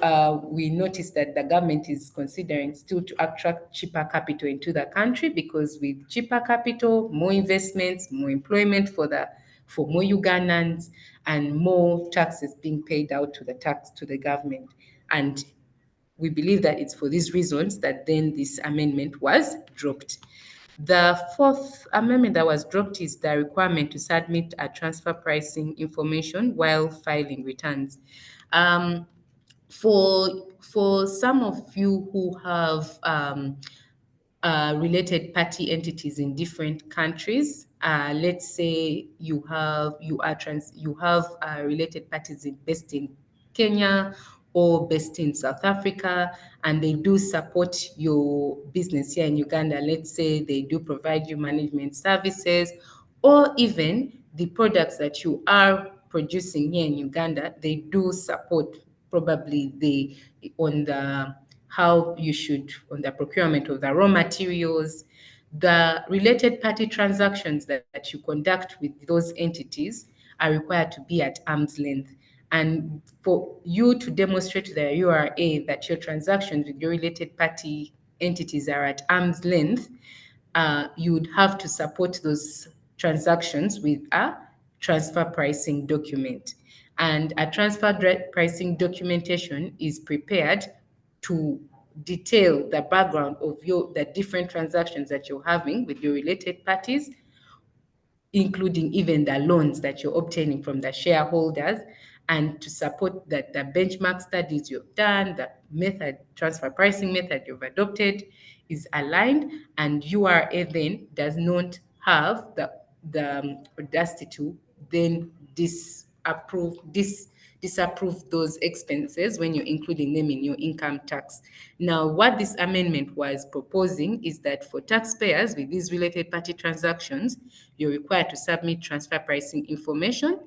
we noticed that the government is considering still to attract cheaper capital into the country, because with cheaper capital, more investments, more employment for more Ugandans, and more taxes being paid out to the government. And we believe that it's for these reasons that then this amendment was dropped. The fourth amendment that was dropped is the requirement to submit a transfer pricing information while filing returns. For some of you who have related party entities in different countries. Let's say you have related parties based in Kenya or based in South Africa, and they do support your business here in Uganda. Let's say they do provide you management services, or even the products that you are producing here in Uganda, they do support probably on the procurement of the raw materials, the related party transactions that you conduct with those entities are required to be at arm's length. And for you to demonstrate to the URA that your transactions with your related party entities are at arm's length, you would have to support those transactions with a transfer pricing document. And a transfer pricing documentation is prepared to detail the background of the different transactions that you're having with your related parties, including even the loans that you're obtaining from the shareholders, and to support that the benchmark studies you've done, the transfer pricing method you've adopted is aligned, and URA then does not have the audacity to then disapprove those expenses when you're including them in your income tax. Now, what this amendment was proposing is that for taxpayers with these related party transactions, you're required to submit transfer pricing information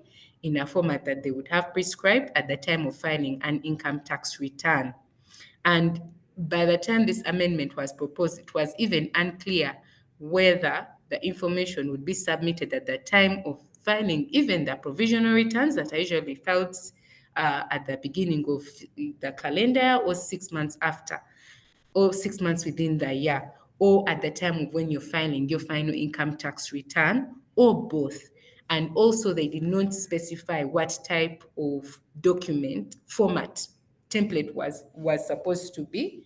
in a format that they would have prescribed at the time of filing an income tax return. And by the time this amendment was proposed, it was even unclear whether the information would be submitted at the time of filing even the provisional returns that are usually filed at the beginning of the calendar, or 6 months after, or 6 months within the year, or at the time of when you're filing your final income tax return, or both. And also, they did not specify what type of document format template was supposed to be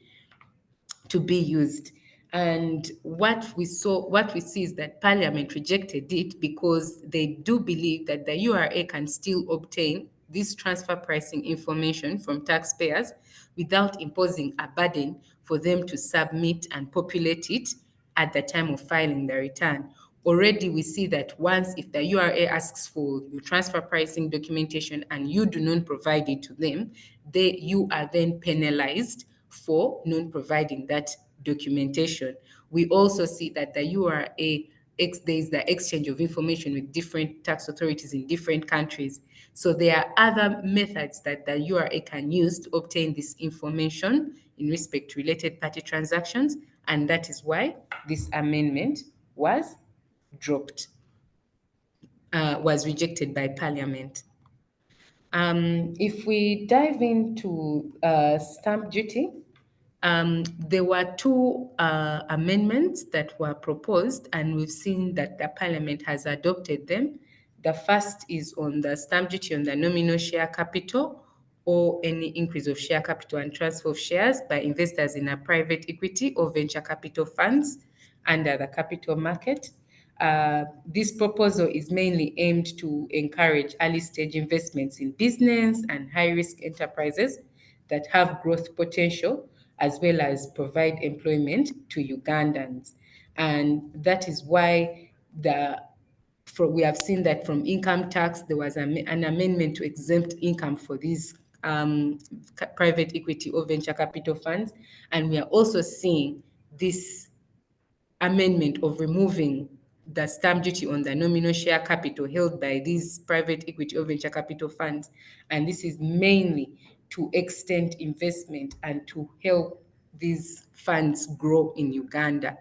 used. And what we see is that Parliament rejected it, because they do believe that the URA can still obtain this transfer pricing information from taxpayers without imposing a burden for them to submit and populate it at the time of filing the return. Already we see that once, if the URA asks for your transfer pricing documentation and you do not provide it to them, you are then penalized for not providing that documentation. We also see that the URA, there is the exchange of information with different tax authorities in different countries. So there are other methods that the URA can use to obtain this information in respect to related party transactions, and that is why this amendment was rejected by Parliament. If we dive into stamp duty, There were two amendments that were proposed, and we've seen that the Parliament has adopted them. The first is on the stamp duty on the nominal share capital or any increase of share capital and transfer of shares by investors in a private equity or venture capital funds under the capital market. This proposal is mainly aimed to encourage early stage investments in business and high risk enterprises that have growth potential, as well as provide employment to Ugandans. And that is why we have seen that from income tax, there was an amendment to exempt income for these private equity or venture capital funds. And we are also seeing this amendment of removing the stamp duty on the nominal share capital held by these private equity or venture capital funds. And this is mainly to extend investment and to help these funds grow in Uganda.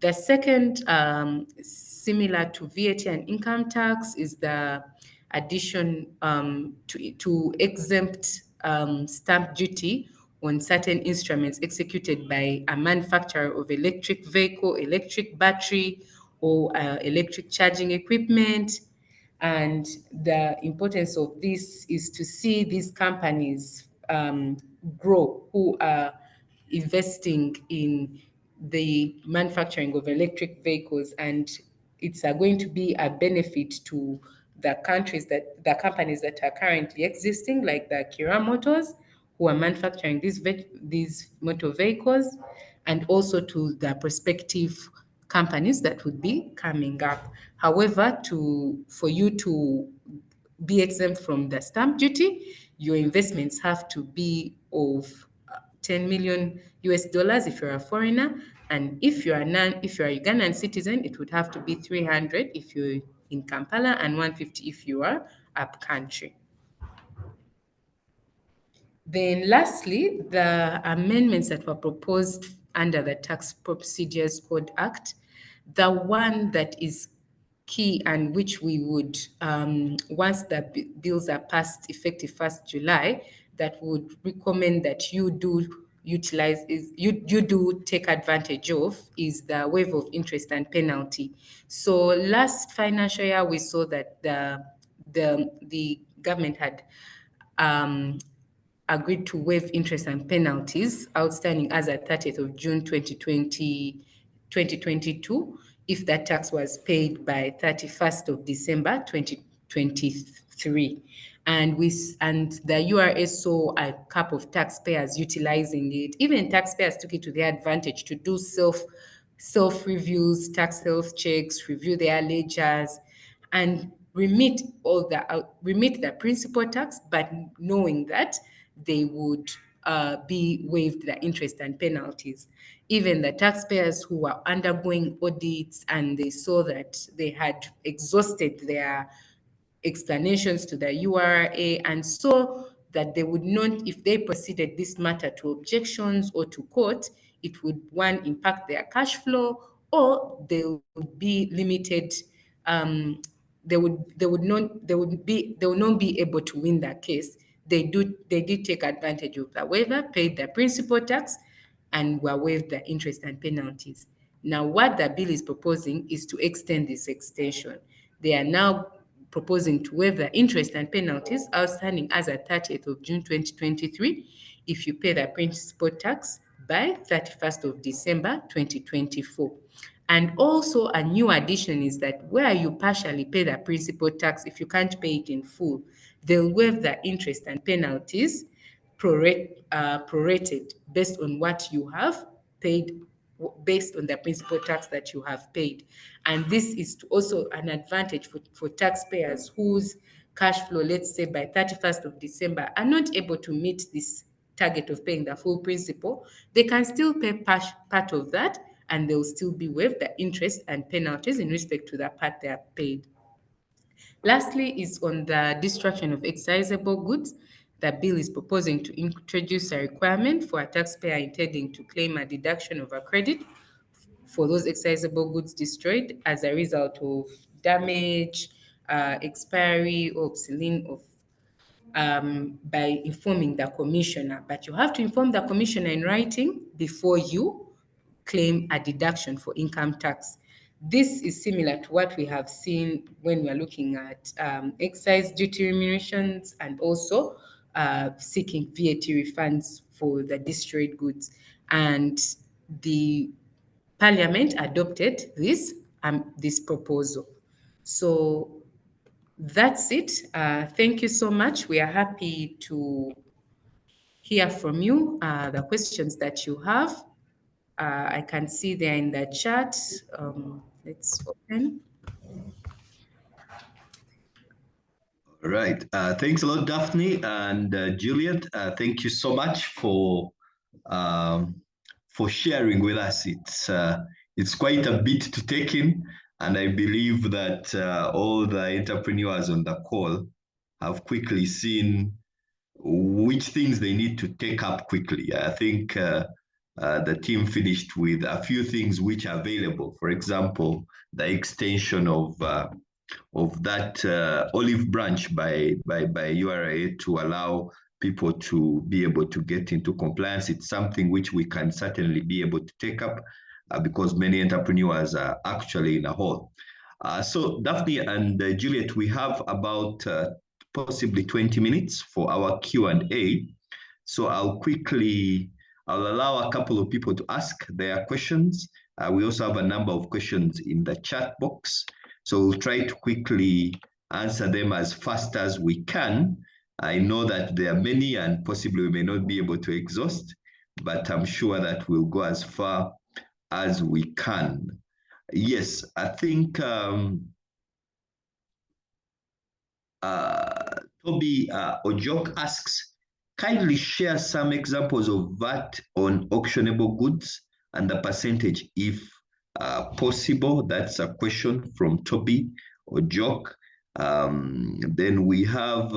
The second, similar to VAT and income tax, is the addition to exempt stamp duty on certain instruments executed by a manufacturer of electric vehicle, electric battery, or electric charging equipment. And the importance of this is to see these companies grow who are investing in the manufacturing of electric vehicles, and it's going to be a benefit to the companies that are currently existing, like the Kira Motors, who are manufacturing these motor vehicles, and also to the prospective companies that would be coming up. However, for you to be exempt from the stamp duty, your investments have to be of 10 million US dollars if you're a foreigner. And if you're a Ugandan citizen, it would have to be 300 if you're in Kampala and 150 if you are up country. Then lastly, the amendments that were proposed under the Tax Procedures Code Act, the one that is key and which we would, once the bills are passed effective 1st July, that would recommend that you do utilize you do take advantage of is the waiver of interest and penalty. So last financial year we saw that the government had um, agreed to waive interest and penalties outstanding as at 30th of June 2022 if that tax was paid by 31st of December 2023. And the URS saw a couple of taxpayers utilizing it. Even taxpayers took it to their advantage to do self reviews, tax health checks, review their ledgers, and remit the principal tax, but knowing that they would be waived the interest and penalties. Even the taxpayers who were undergoing audits and they saw that they had exhausted their explanations to the URA and saw that they would not, if they proceeded this matter to objections or to court, it would, one, impact their cash flow, or they would be limited. They would not be able to win that case. They did take advantage of the waiver, paid the principal tax, and were waived the interest and penalties. Now, what the bill is proposing is to extend this extension. They are now proposing to waive the interest and penalties outstanding as at 30th of June 2023 if you pay the principal tax by 31st of December 2024. And also a new addition is that where you partially pay the principal tax, if you can't pay it in full, they'll waive the interest and penalties prorated based on what you have paid, based on the principal tax that you have paid. And this is also an advantage for taxpayers whose cash flow, let's say by 31st of December, are not able to meet this target of paying the full principal. They can still pay part of that, and they'll still be waived the interest and penalties in respect to the part they have paid. Lastly is on the destruction of excisable goods. The bill is proposing to introduce a requirement for a taxpayer intending to claim a deduction of a credit for those excisable goods destroyed as a result of damage, expiry, or obsolescence of by informing the commissioner, but you have to inform the commissioner in writing before you claim a deduction for income tax. This is similar to what we have seen when we are looking at excise duty remunerations and also seeking VAT refunds for the destroyed goods. And the Parliament adopted this proposal. So that's it. Thank you so much. We are happy to hear from you, the questions that you have. I can see they're in the chat. Let's open. All right. Thanks a lot, Daphne and Juliet. Thank you so much for sharing with us. It's quite a bit to take in, and I believe that all the entrepreneurs on the call have quickly seen which things they need to take up quickly. I think the team finished with a few things which are available. For example, the extension of that olive branch by URA to allow people to be able to get into compliance. It's something which we can certainly be able to take up because many entrepreneurs are actually in a hole. So Daphne and Juliet, we have about possibly 20 minutes for our Q&A. So I'll allow a couple of people to ask their questions. We also have a number of questions in the chat box. So we'll try to quickly answer them as fast as we can. I know that there are many and possibly we may not be able to exhaust, but I'm sure that we'll go as far as we can. Yes, I think Toby Ojok asks, kindly share some examples of VAT on auctionable goods and the percentage if possible. That's a question from Toby Ojok. Then we have,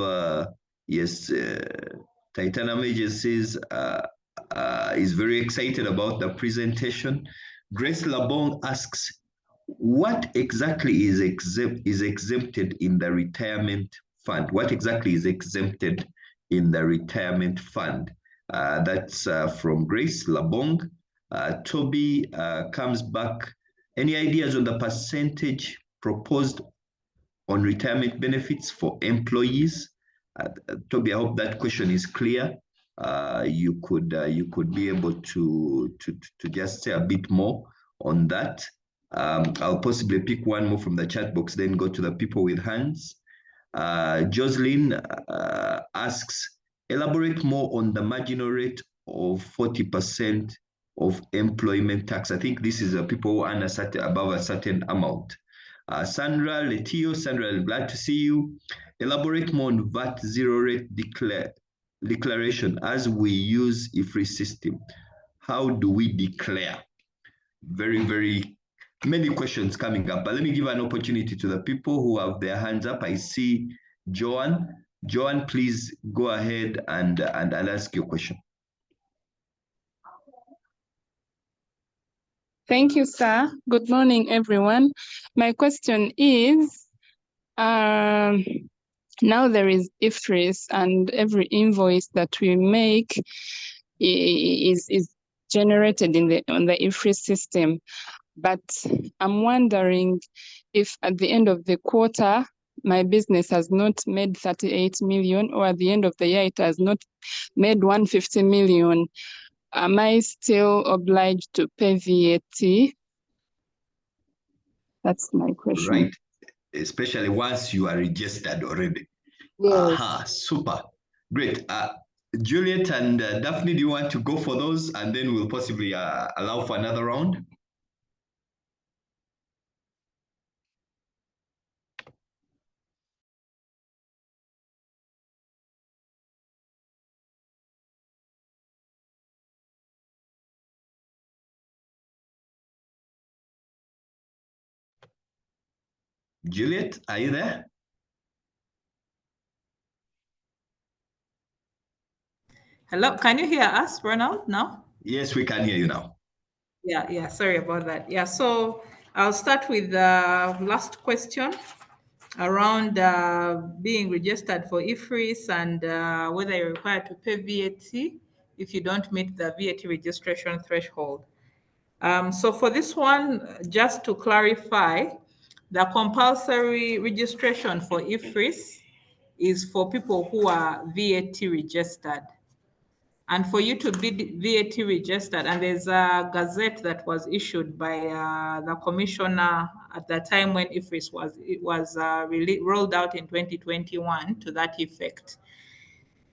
yes, Titanium Agencies is very excited about the presentation. Grace Labong asks, what exactly is exempted in the retirement fund? What exactly is exempted in the retirement fund? That's from Grace Labong. Toby comes back. Any ideas on the percentage proposed on retirement benefits for employees? Toby, I hope that question is clear. You could be able to just say a bit more on that. I'll possibly pick one more from the chat box, then go to the people with hands. Jocelyn asks, elaborate more on the marginal rate of 40% of employment tax. I think this is people who earn above a certain amount. Sandra Letio, Sandra, I'm glad to see you. Elaborate more on VAT zero rate declaration as we use IFRS system. How do we declare? Very, very many questions coming up, but let me give an opportunity to the people who have their hands up. I see Joanne. Joanne, please go ahead and ask your question. Thank you, sir. Good morning, everyone. My question is, now there is IFRS and every invoice that we make is generated on the IFRS system. But I'm wondering if at the end of the quarter, my business has not made 38 million, or at the end of the year, it has not made 150 million. Am I still obliged to pay VAT? That's my question. Right, especially once you are registered already. Yes. Super, great. Juliet and Daphne, do you want to go for those, and then we'll possibly allow for another round? Juliet, are you there? Hello, can you hear us, Ronald, now? Yes, we can hear you now. Yeah, sorry about that. Yeah, so I'll start with the last question. around being registered for IFRIS and whether you're required to pay VAT if you don't meet the VAT registration threshold. So for this one, just to clarify, the compulsory registration for IFRIS is for people who are VAT registered. And for you to be VAT registered, and there's a gazette that was issued by the commissioner at the time when IFRIS was rolled out in 2021 to that effect.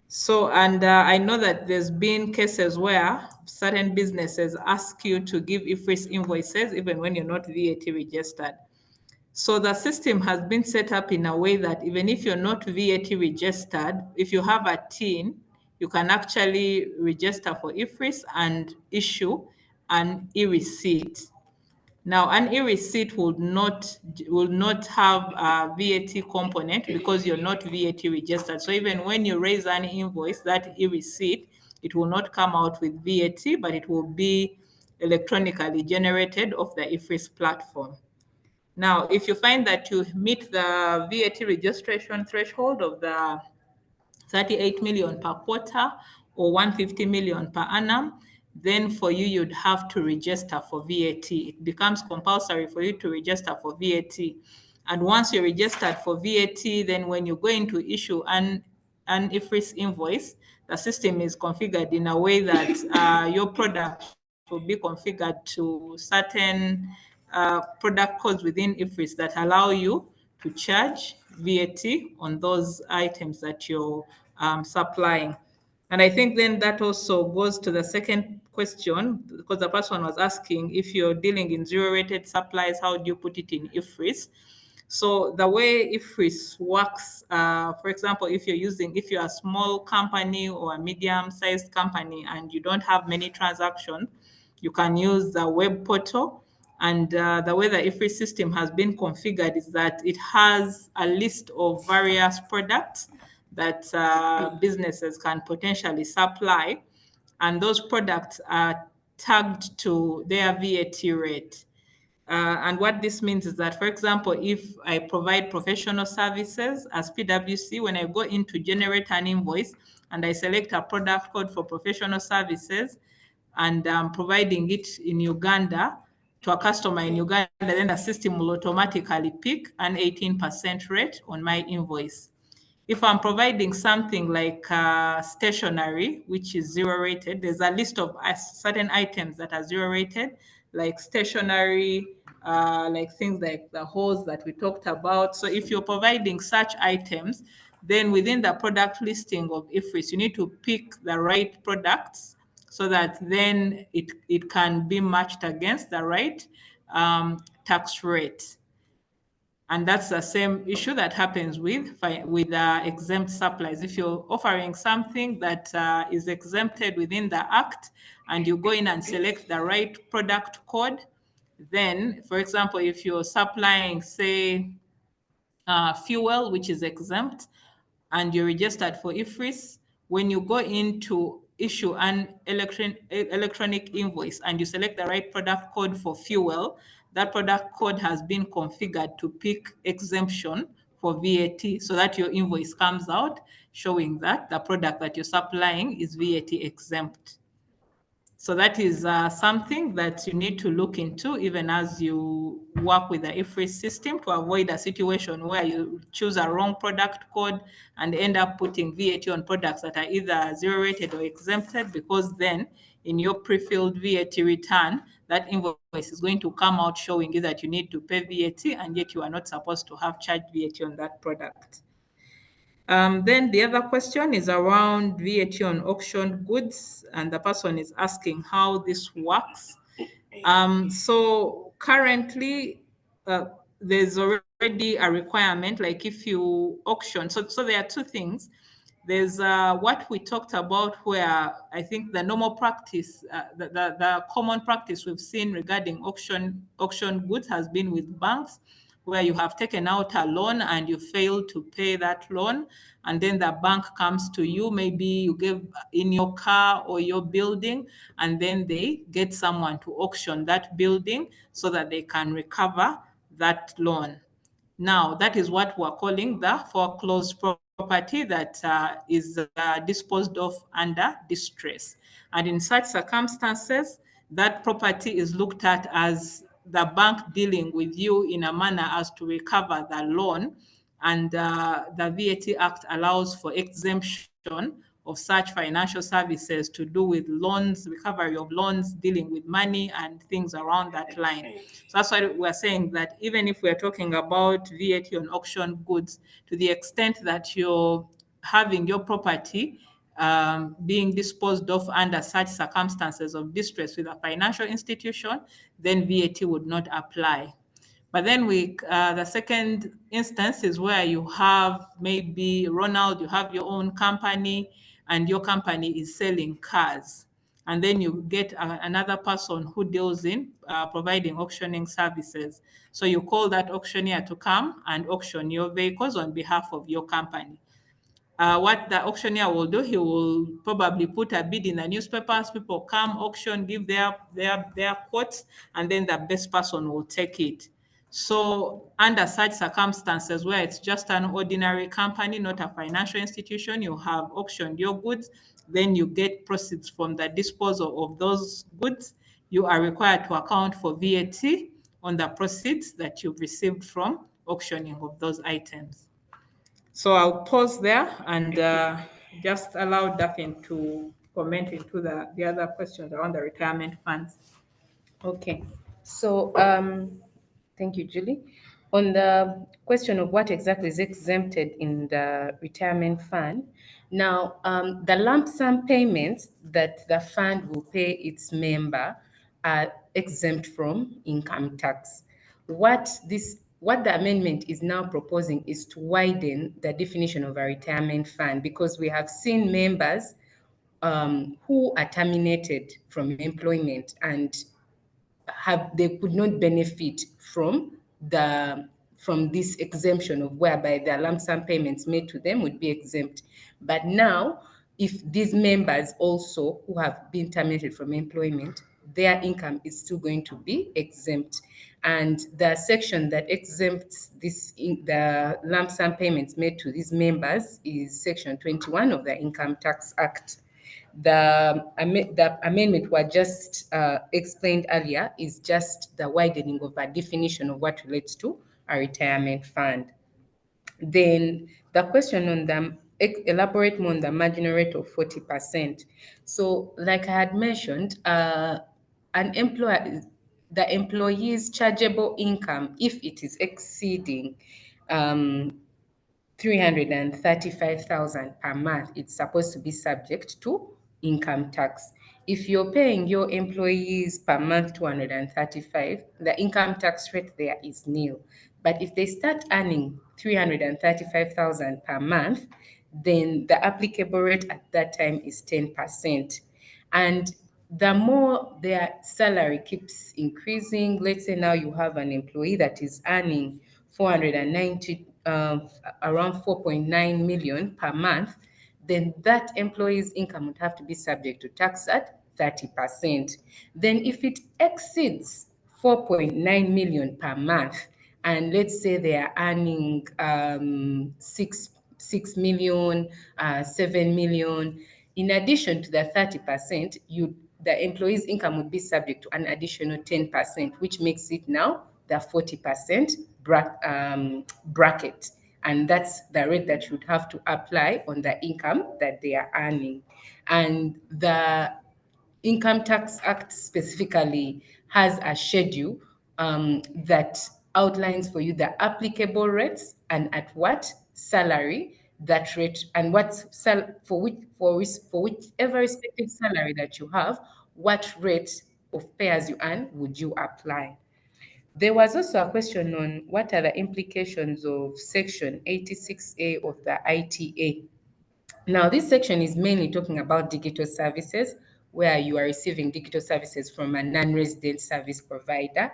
So, and I know that there's been cases where certain businesses ask you to give IFRIS invoices even when you're not VAT registered. So the system has been set up in a way that even if you're not VAT registered, if you have a TIN, you can actually register for IFRIS and issue an e-receipt. Now, an e-receipt will not have a VAT component because you're not VAT registered. So even when you raise an invoice, that e-receipt, it will not come out with VAT, but it will be electronically generated off the IFRIS platform. Now, if you find that you meet the VAT registration threshold of the 38 million per quarter or 150 million per annum, then for you, you'd have to register for VAT. It becomes compulsory for you to register for VAT. And once you're registered for VAT, then when you go into issue an IFRIS invoice, the system is configured in a way that your product will be configured to certain product codes within IFRIS that allow you to charge VAT on those items that you're supplying. And I think then that also goes to the second question, because the person was asking if you're dealing in zero-rated supplies, how do you put it in IFRIS? So the way IFRIS works, for example, if you're a small company or a medium-sized company and you don't have many transactions, you can use the web portal. And the way the IFRIS system has been configured is that it has a list of various products that businesses can potentially supply. And those products are tagged to their VAT rate. And what this means is that, for example, if I provide professional services as PwC, when I go in to generate an invoice and I select a product code for professional services and I'm providing it in Uganda to a customer in Uganda, then the system will automatically pick an 18% rate on my invoice. If I'm providing something like stationery, which is zero rated, there's a list of certain items that are zero rated, like stationery, like things like the hose that we talked about. So if you're providing such items, then within the product listing of IFRIS, you need to pick the right products so that then it can be matched against the right tax rate. And that's the same issue that happens with exempt supplies. If you're offering something that is exempted within the Act and you go in and select the right product code, then, for example, if you're supplying, say, fuel, which is exempt, and you're registered for IFRIS, when you go in to issue an electronic invoice and you select the right product code for fuel, that product code has been configured to pick exemption for VAT so that your invoice comes out showing that the product that you're supplying is VAT exempt. So that is something that you need to look into even as you work with the IFRIS system to avoid a situation where you choose a wrong product code and end up putting VAT on products that are either zero rated or exempted, because then in your pre-filled VAT return, that invoice is going to come out showing you that you need to pay VAT, and yet you are not supposed to have charged VAT on that product. Then the other question is around VAT on auction goods, and the person is asking how this works. So currently, there's already a requirement, like if you auction, so there are two things. There's what we talked about, where I think the normal practice, the common practice we've seen regarding auction goods has been with banks, where you have taken out a loan and you fail to pay that loan, and then the bank comes to you, maybe you gave in your car or your building, and then they get someone to auction that building so that they can recover that loan. Now, that is what we're calling the foreclosed property that is disposed of under distress. And in such circumstances, that property is looked at as the bank dealing with you in a manner as to recover the loan. And the VAT Act allows for exemption of such financial services to do with loans, recovery of loans, dealing with money and things around that line. So that's why we're saying that even if we're talking about VAT on auction goods, to the extent that you're having your property being disposed of under such circumstances of distress with a financial institution, then VAT would not apply. But then the second instance is where you have maybe Ronald, you have your own company and your company is selling cars. And then you get another person who deals in providing auctioning services. So you call that auctioneer to come and auction your vehicles on behalf of your company. What the auctioneer will do, he will probably put a bid in the newspapers. People come, auction, give their quotes, and then the best person will take it. So under such circumstances where it's just an ordinary company, not a financial institution, you have auctioned your goods, then you get proceeds from the disposal of those goods. You are required to account for VAT on the proceeds that you've received from auctioning of those items. So I'll pause there and just allow Daphne to comment into the other questions around the retirement funds. Okay, so thank you, Julie. On the question of what exactly is exempted in the retirement fund, now the lump sum payments that the fund will pay its member are exempt from income tax. What the amendment is now proposing is to widen the definition of a retirement fund, because we have seen members who are terminated from employment and they could not benefit from this exemption of whereby the lump sum payments made to them would be exempt. But now, if these members also who have been terminated from employment, their income is still going to be exempt. And the section that exempts the lump sum payments made to these members is Section 21 of the Income Tax Act. The amendment was just explained earlier is just the widening of a definition of what relates to a retirement fund. Then the question on the elaborate more on the marginal rate of 40%. So, like I had mentioned, the employee's chargeable income, if it is exceeding 335,000 per month, it's supposed to be subject to income tax. If you're paying your employees per month 235, the income tax rate there is nil. But if they start earning 335,000 per month, then the applicable rate at that time is 10%. And the more their salary keeps increasing, let's say now you have an employee that is earning 490 around 4.9 million per month, then that employee's income would have to be subject to tax at 30%. Then if it exceeds 4.9 million per month, and let's say they are earning 6 million, 7 million, in addition to the 30%, the employee's income would be subject to an additional 10%, which makes it now the 40% bracket. And that's the rate that you would have to apply on the income that they are earning. And the Income Tax Act specifically has a schedule that outlines for you the applicable rates and at what salary that rate, and for whichever respective salary that you have, what rate of pay as you earn would you apply. There was also a question on what are the implications of Section 86A of the ITA. Now, this section is mainly talking about digital services, where you are receiving digital services from a non-resident service provider.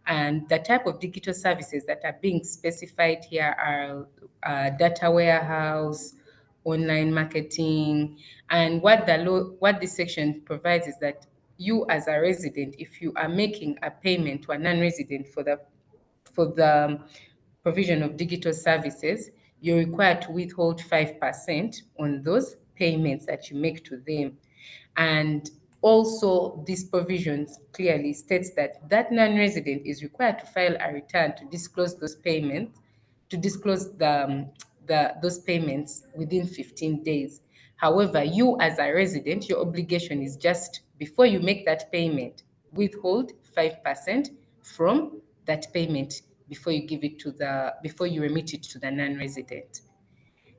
And the type of digital services that are being specified here are data warehouse, online marketing. And what this section provides is that you as a resident, if you are making a payment to a non-resident for the provision of digital services, you're required to withhold 5% on those payments that you make to them. And also, these provisions clearly states that that non-resident is required to file a return to disclose those payments, to disclose those payments within 15 days. However, you as a resident, your obligation is just before you make that payment, withhold 5% from that payment before you before you remit it to the non-resident.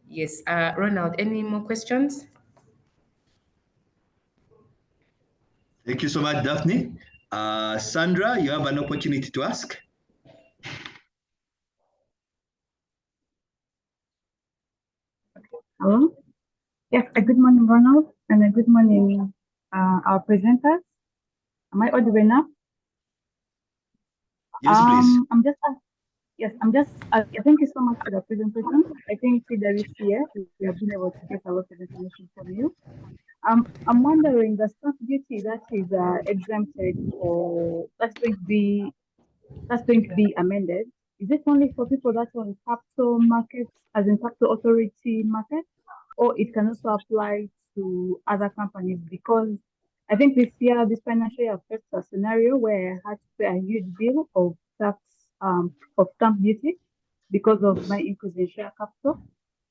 Yes, Ronald, any more questions? Thank you so much, Daphne. Sandra, you have an opportunity to ask. Hello. Yes, a good morning, Ronald, and a good morning, our presenters. Am I audible now? Yes, please. Thank you so much for the presentation. I think there is here, we have been able to get a lot of information from you. I'm wondering the stamp duty that is exempted or that's going to be amended. Is it only for people that are on capital markets, as in capital authority markets, or it can also apply to other companies? Because I think this financial year affects a scenario where I had to pay a huge bill of tax, of stamp duty because of my increase in share capital.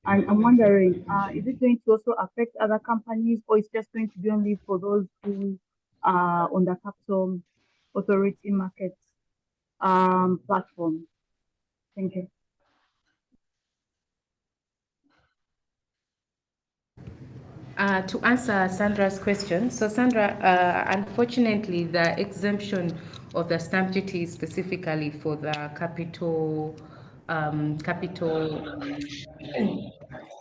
And I'm wondering, is it going to also affect other companies, or it's just going to be only for those who are on the capital authority markets platform? Thank you. To answer Sandra's question, so Sandra, unfortunately, the exemption of the stamp duty is specifically for the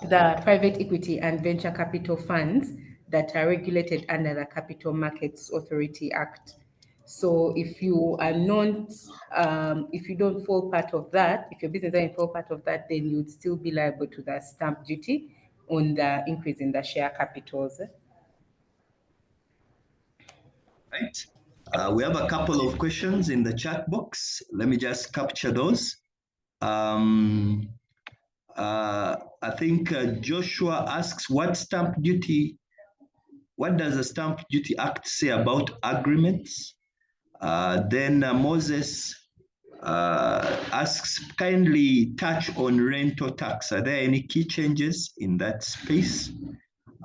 the private equity and venture capital funds that are regulated under the Capital Markets Authority Act. So if you are not, if you don't fall part of that, if your business doesn't fall part of that, then you'd still be liable to the stamp duty on the increase in the share capitals. Right. We have a couple of questions in the chat box. Let me just capture those. I think Joshua asks, what does the Stamp Duty Act say about agreements? Then Moses asks, kindly touch on rental tax. Are there any key changes in that space?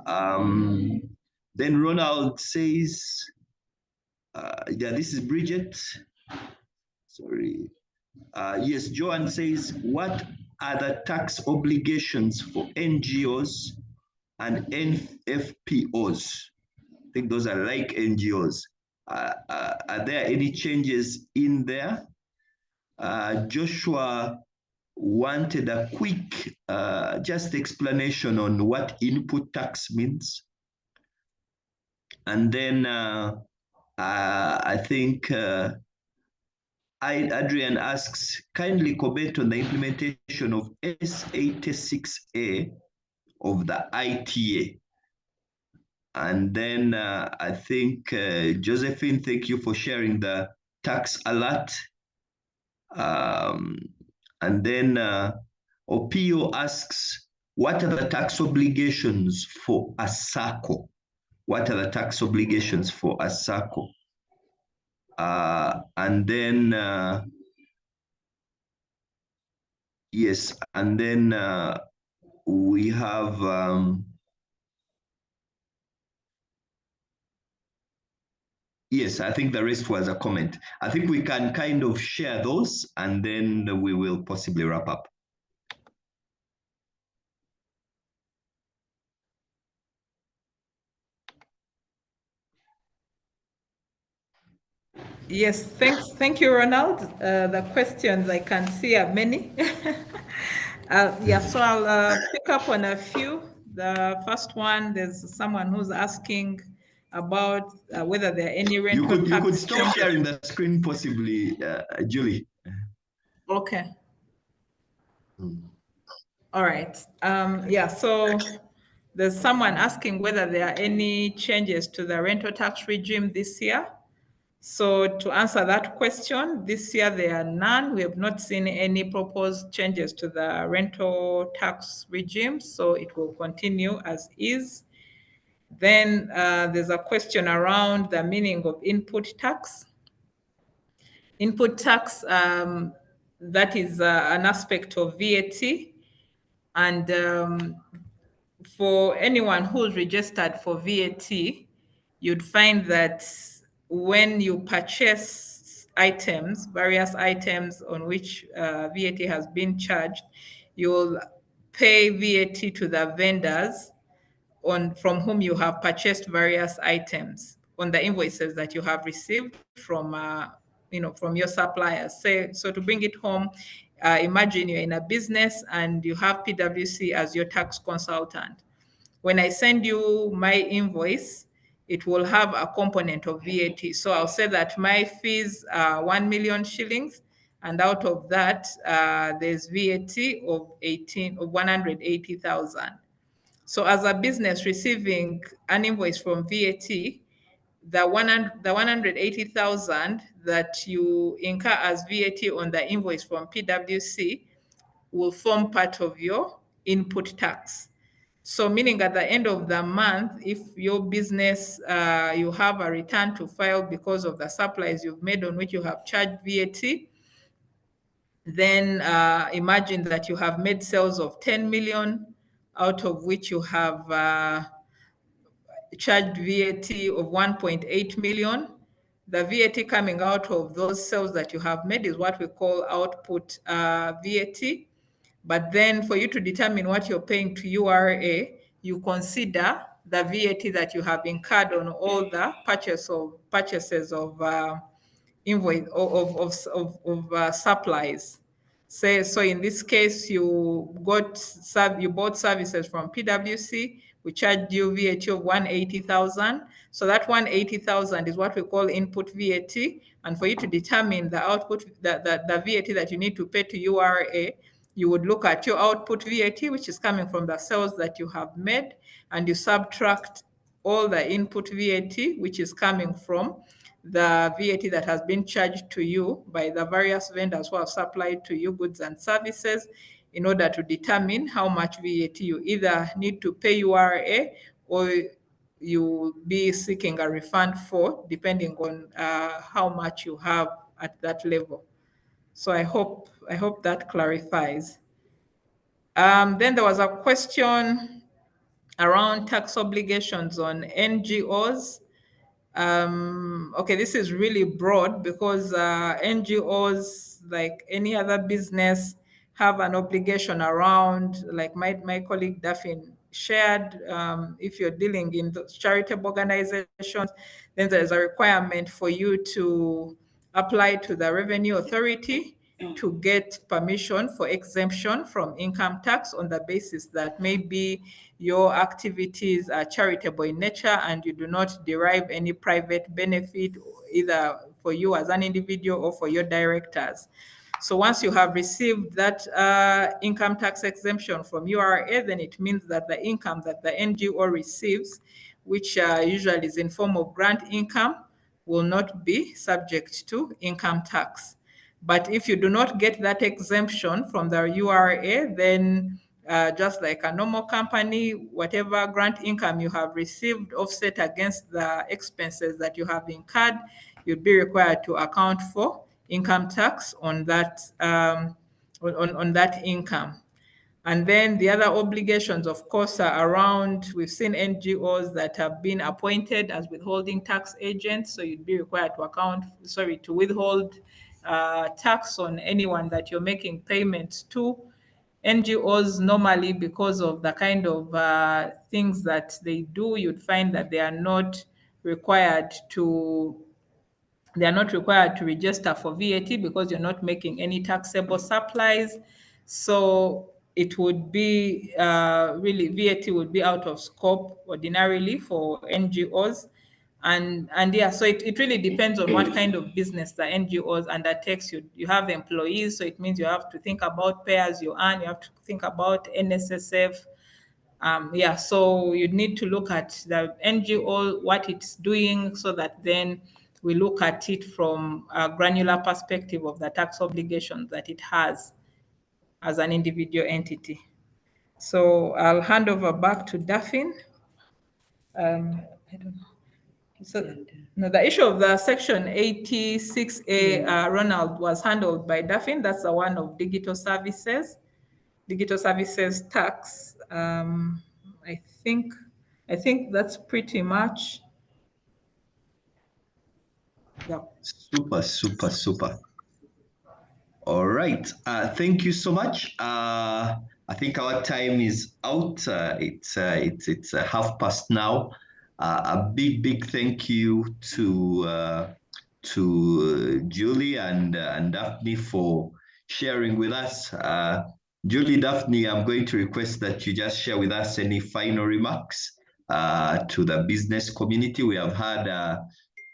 Then Ronald says, yeah, this is Bridget. Sorry. Yes, Joan says, what are the tax obligations for NGOs and NFPOs? I think those are like NGOs. Are there any changes in there? Joshua wanted a quick just explanation on what input tax means. And then I think Adrian asks, kindly comment on the implementation of S86A of the ITA. And then I think, Josephine, thank you for sharing the tax alert. And then Opio asks, what are the tax obligations for a SACCO? What are the tax obligations for a SACCO? And then, yes, and then we have, yes, I think the rest was a comment. I think we can kind of share those and then we will possibly wrap up. Yes, thank you, Ronald. The questions I can see are many. Yeah, so I'll pick up on a few. The first one, there's someone who's asking about whether there are any rental tax. You could stop sharing the screen possibly, Julie. Okay. All right. Yeah, so there's someone asking whether there are any changes to the rental tax regime this year. So to answer that question, this year there are none. We have not seen any proposed changes to the rental tax regime, so it will continue as is. Then there's a question around the meaning of input tax. Input tax, that is an aspect of VAT, and for anyone who's registered for VAT, you'd find that when you purchase items, various items on which VAT has been charged, you'll pay VAT to the vendors from whom you have purchased various items on the invoices that you have received from from your suppliers. So to bring it home, imagine you're in a business and you have PwC as your tax consultant. When I send you my invoice, it will have a component of VAT. So I'll say that my fees are 1 million shillings, and out of that, there's VAT of 180,000. So as a business receiving an invoice from VAT, the 180,000 that you incur as VAT on the invoice from PwC will form part of your input tax. So meaning at the end of the month, if your business, you have a return to file because of the supplies you've made on which you have charged VAT, then imagine that you have made sales of 10 million, out of which you have charged VAT of 1.8 million. The VAT coming out of those sales that you have made is what we call output VAT. But then for you to determine what you're paying to URA, you consider the VAT that you have incurred on all the purchases of invoice of supplies. Say so in this case, you bought services from PwC. We charged you VAT of 180,000. So that 180,000 is what we call input VAT. And for you to determine the output, the VAT that you need to pay to URA, you would look at your output VAT, which is coming from the sales that you have made, and you subtract all the input VAT, which is coming from the VAT that has been charged to you by the various vendors who have supplied to you goods and services, in order to determine how much VAT you either need to pay URA or you will be seeking a refund for, depending on how much you have at that level. So I hope that clarifies. Then there was a question around tax obligations on NGOs. Okay, this is really broad because NGOs, like any other business, have an obligation around, like my colleague Daphne shared, if you're dealing in those charitable organizations, then there's a requirement for you to apply to the Revenue Authority to get permission for exemption from income tax on the basis that maybe your activities are charitable in nature and you do not derive any private benefit, either for you as an individual or for your directors. So once you have received that income tax exemption from URA, then it means that the income that the NGO receives, which usually is in form of grant income, will not be subject to income tax. But if you do not get that exemption from the URA, then just like a normal company, whatever grant income you have received offset against the expenses that you have incurred, you'd be required to account for income tax on that on that income. And then the other obligations, of course, are around, we've seen NGOs that have been appointed as withholding tax agents. So you'd be required to withhold tax on anyone that you're making payments to. NGOs normally, because of the kind of things that they do, you'd find that they are not required to register for VAT because you're not making any taxable supplies. So it would be really, VAT would be out of scope ordinarily for NGOs. And yeah, so it really depends on what kind of business the NGOs undertakes. You have employees, so it means you have to think about pay as you earn, you have to think about NSSF. Yeah, so you need to look at the NGO, what it's doing, so that then we look at it from a granular perspective of the tax obligations that it has as an individual entity. So I'll hand over back to Daphne. I don't know. So no, the issue of the section 86A, Ronald, was handled by Daphne. That's the one of digital services tax. I think that's pretty much. Yeah. Super. All right. Thank you so much. I think our time is out. It's 1:30 now. A big thank you to Julie and Daphne for sharing with us. Julie, Daphne, I'm going to request that you just share with us any final remarks to the business community. We have had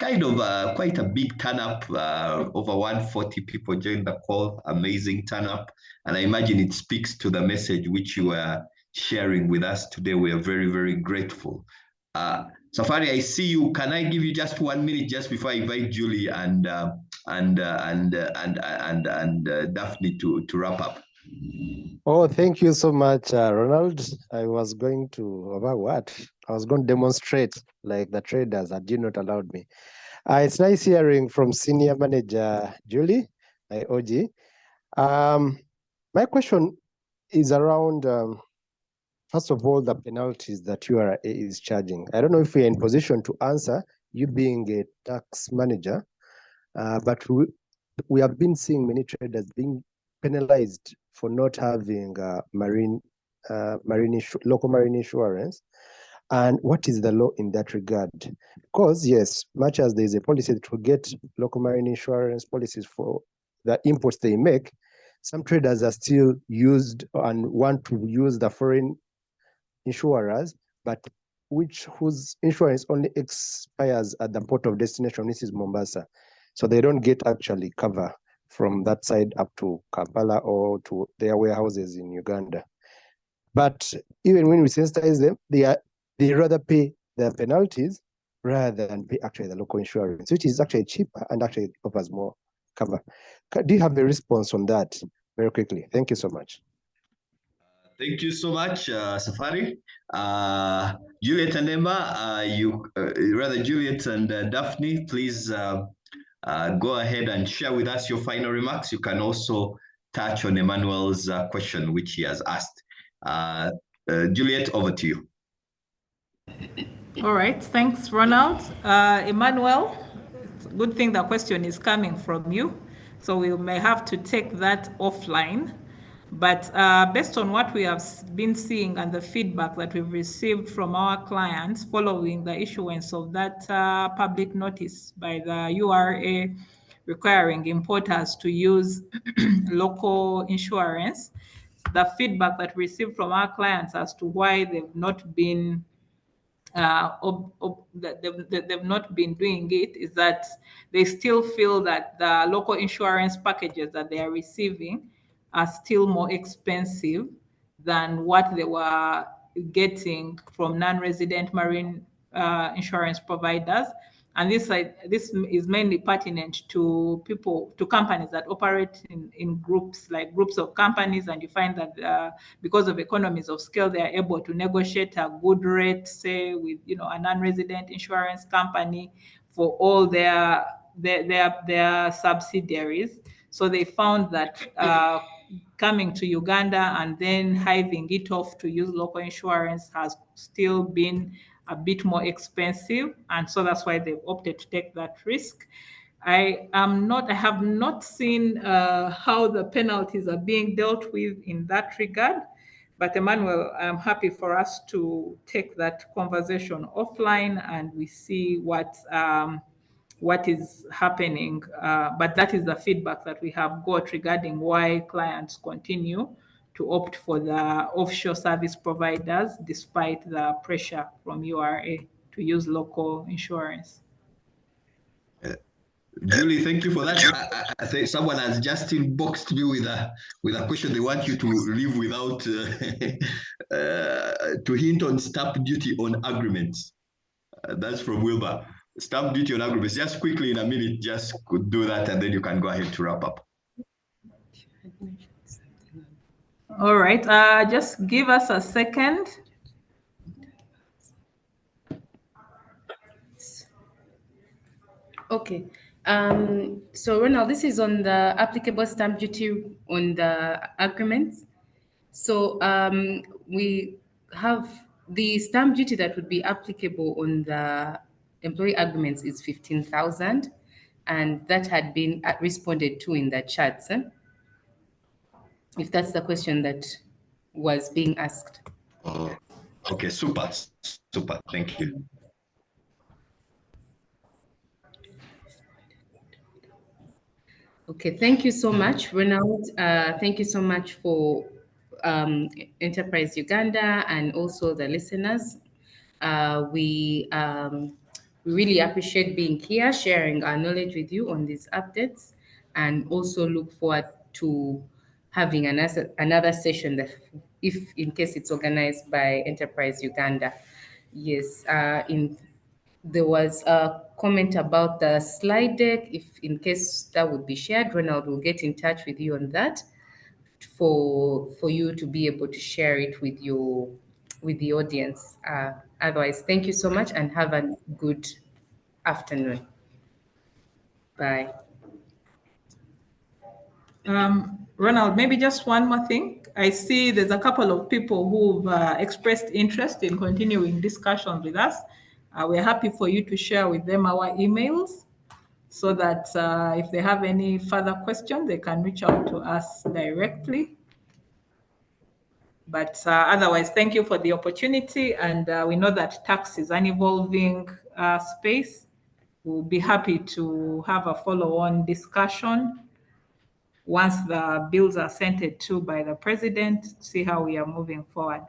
kind of quite a big turn up. Over 140 people joined the call. Amazing turn up. And I imagine it speaks to the message which you are sharing with us today. We are very grateful. Safari, I see you. Can I give you just 1 minute just before I invite Julie and Daphne to wrap up? Oh, thank you so much, Ronald. I was going to demonstrate like the traders had you not allowed me. It's nice hearing from Senior Manager Julie, my OG. My question is around, first of all, the penalties that URA is charging. I don't know if we're in position to answer, you being a tax manager, but we have been seeing many traders being penalized for not having local marine insurance. And what is the law in that regard? Because yes, much as there's a policy to get local marine insurance policies for the imports they make, some traders are still used and want to use the foreign insurers, but whose insurance only expires at the port of destination, this is Mombasa. So they don't get actually cover from that side up to Kampala or to their warehouses in Uganda. But even when we sensitize them, they rather pay the penalties rather than pay actually the local insurance, which is actually cheaper and actually offers more cover. Do you have a response on that very quickly? Thank you so much. Thank you so much, Safari. Juliet and Emma, Juliet and Daphne, please go ahead and share with us your final remarks. You can also touch on Emmanuel's question, which he has asked. Juliet, over to you. All right, thanks, Ronald. Emmanuel, it's a good thing the question is coming from you, so we may have to take that offline. But based on what we have been seeing and the feedback that we've received from our clients following the issuance of that public notice by the URA requiring importers to use local insurance, the feedback that we received from our clients as to why they've not been they've not been doing it is that they still feel that the local insurance packages that they are receiving are still more expensive than what they were getting from non-resident marine insurance providers. And this is mainly pertinent to companies that operate in groups, like groups of companies, and you find that because of economies of scale, they are able to negotiate a good rate, say with a non-resident insurance company for all their subsidiaries. So they found that coming to Uganda and then hiving it off to use local insurance has still been a bit more expensive, and so that's why they've opted to take that risk. I have not seen how the penalties are being dealt with in that regard, but Emmanuel, I'm happy for us to take that conversation offline and we see what is happening. But that is the feedback that we have got regarding why clients continue to opt for the offshore service providers despite the pressure from URA to use local insurance. Julie, thank you for that. I think someone has just inboxed me with a question they want you to leave without to hint on stamp duty on agreements. That's from Wilbur. Stamp duty on agribusiness. Just quickly in a minute, just could do that, and then you can go ahead to wrap up. All right, just give us a second. Okay. So Ronald, this is on the applicable stamp duty on the agreements. So we have the stamp duty that would be applicable on the employee agreements is 15,000, and that had been responded to in the charts. If that's the question that was being asked. Okay, super. Thank you. Okay, thank you so much, Ronald. Thank you so much for Enterprise Uganda and also the listeners. We really appreciate being here, sharing our knowledge with you on these updates, and also look forward to having another session that, if in case it's organized by Enterprise Uganda. Yes, there was a comment about the slide deck. If in case that would be shared, Ronald will get in touch with you on that for you to be able to share it with the audience. Otherwise, thank you so much and have a good afternoon. Bye. Ronald, maybe just one more thing. I see there's a couple of people who've expressed interest in continuing discussions with us. We're happy for you to share with them our emails so that if they have any further questions, they can reach out to us directly. But otherwise, thank you for the opportunity. And we know that tax is an evolving space. We'll be happy to have a follow-on discussion once the bills are sent to by the president, see how we are moving forward.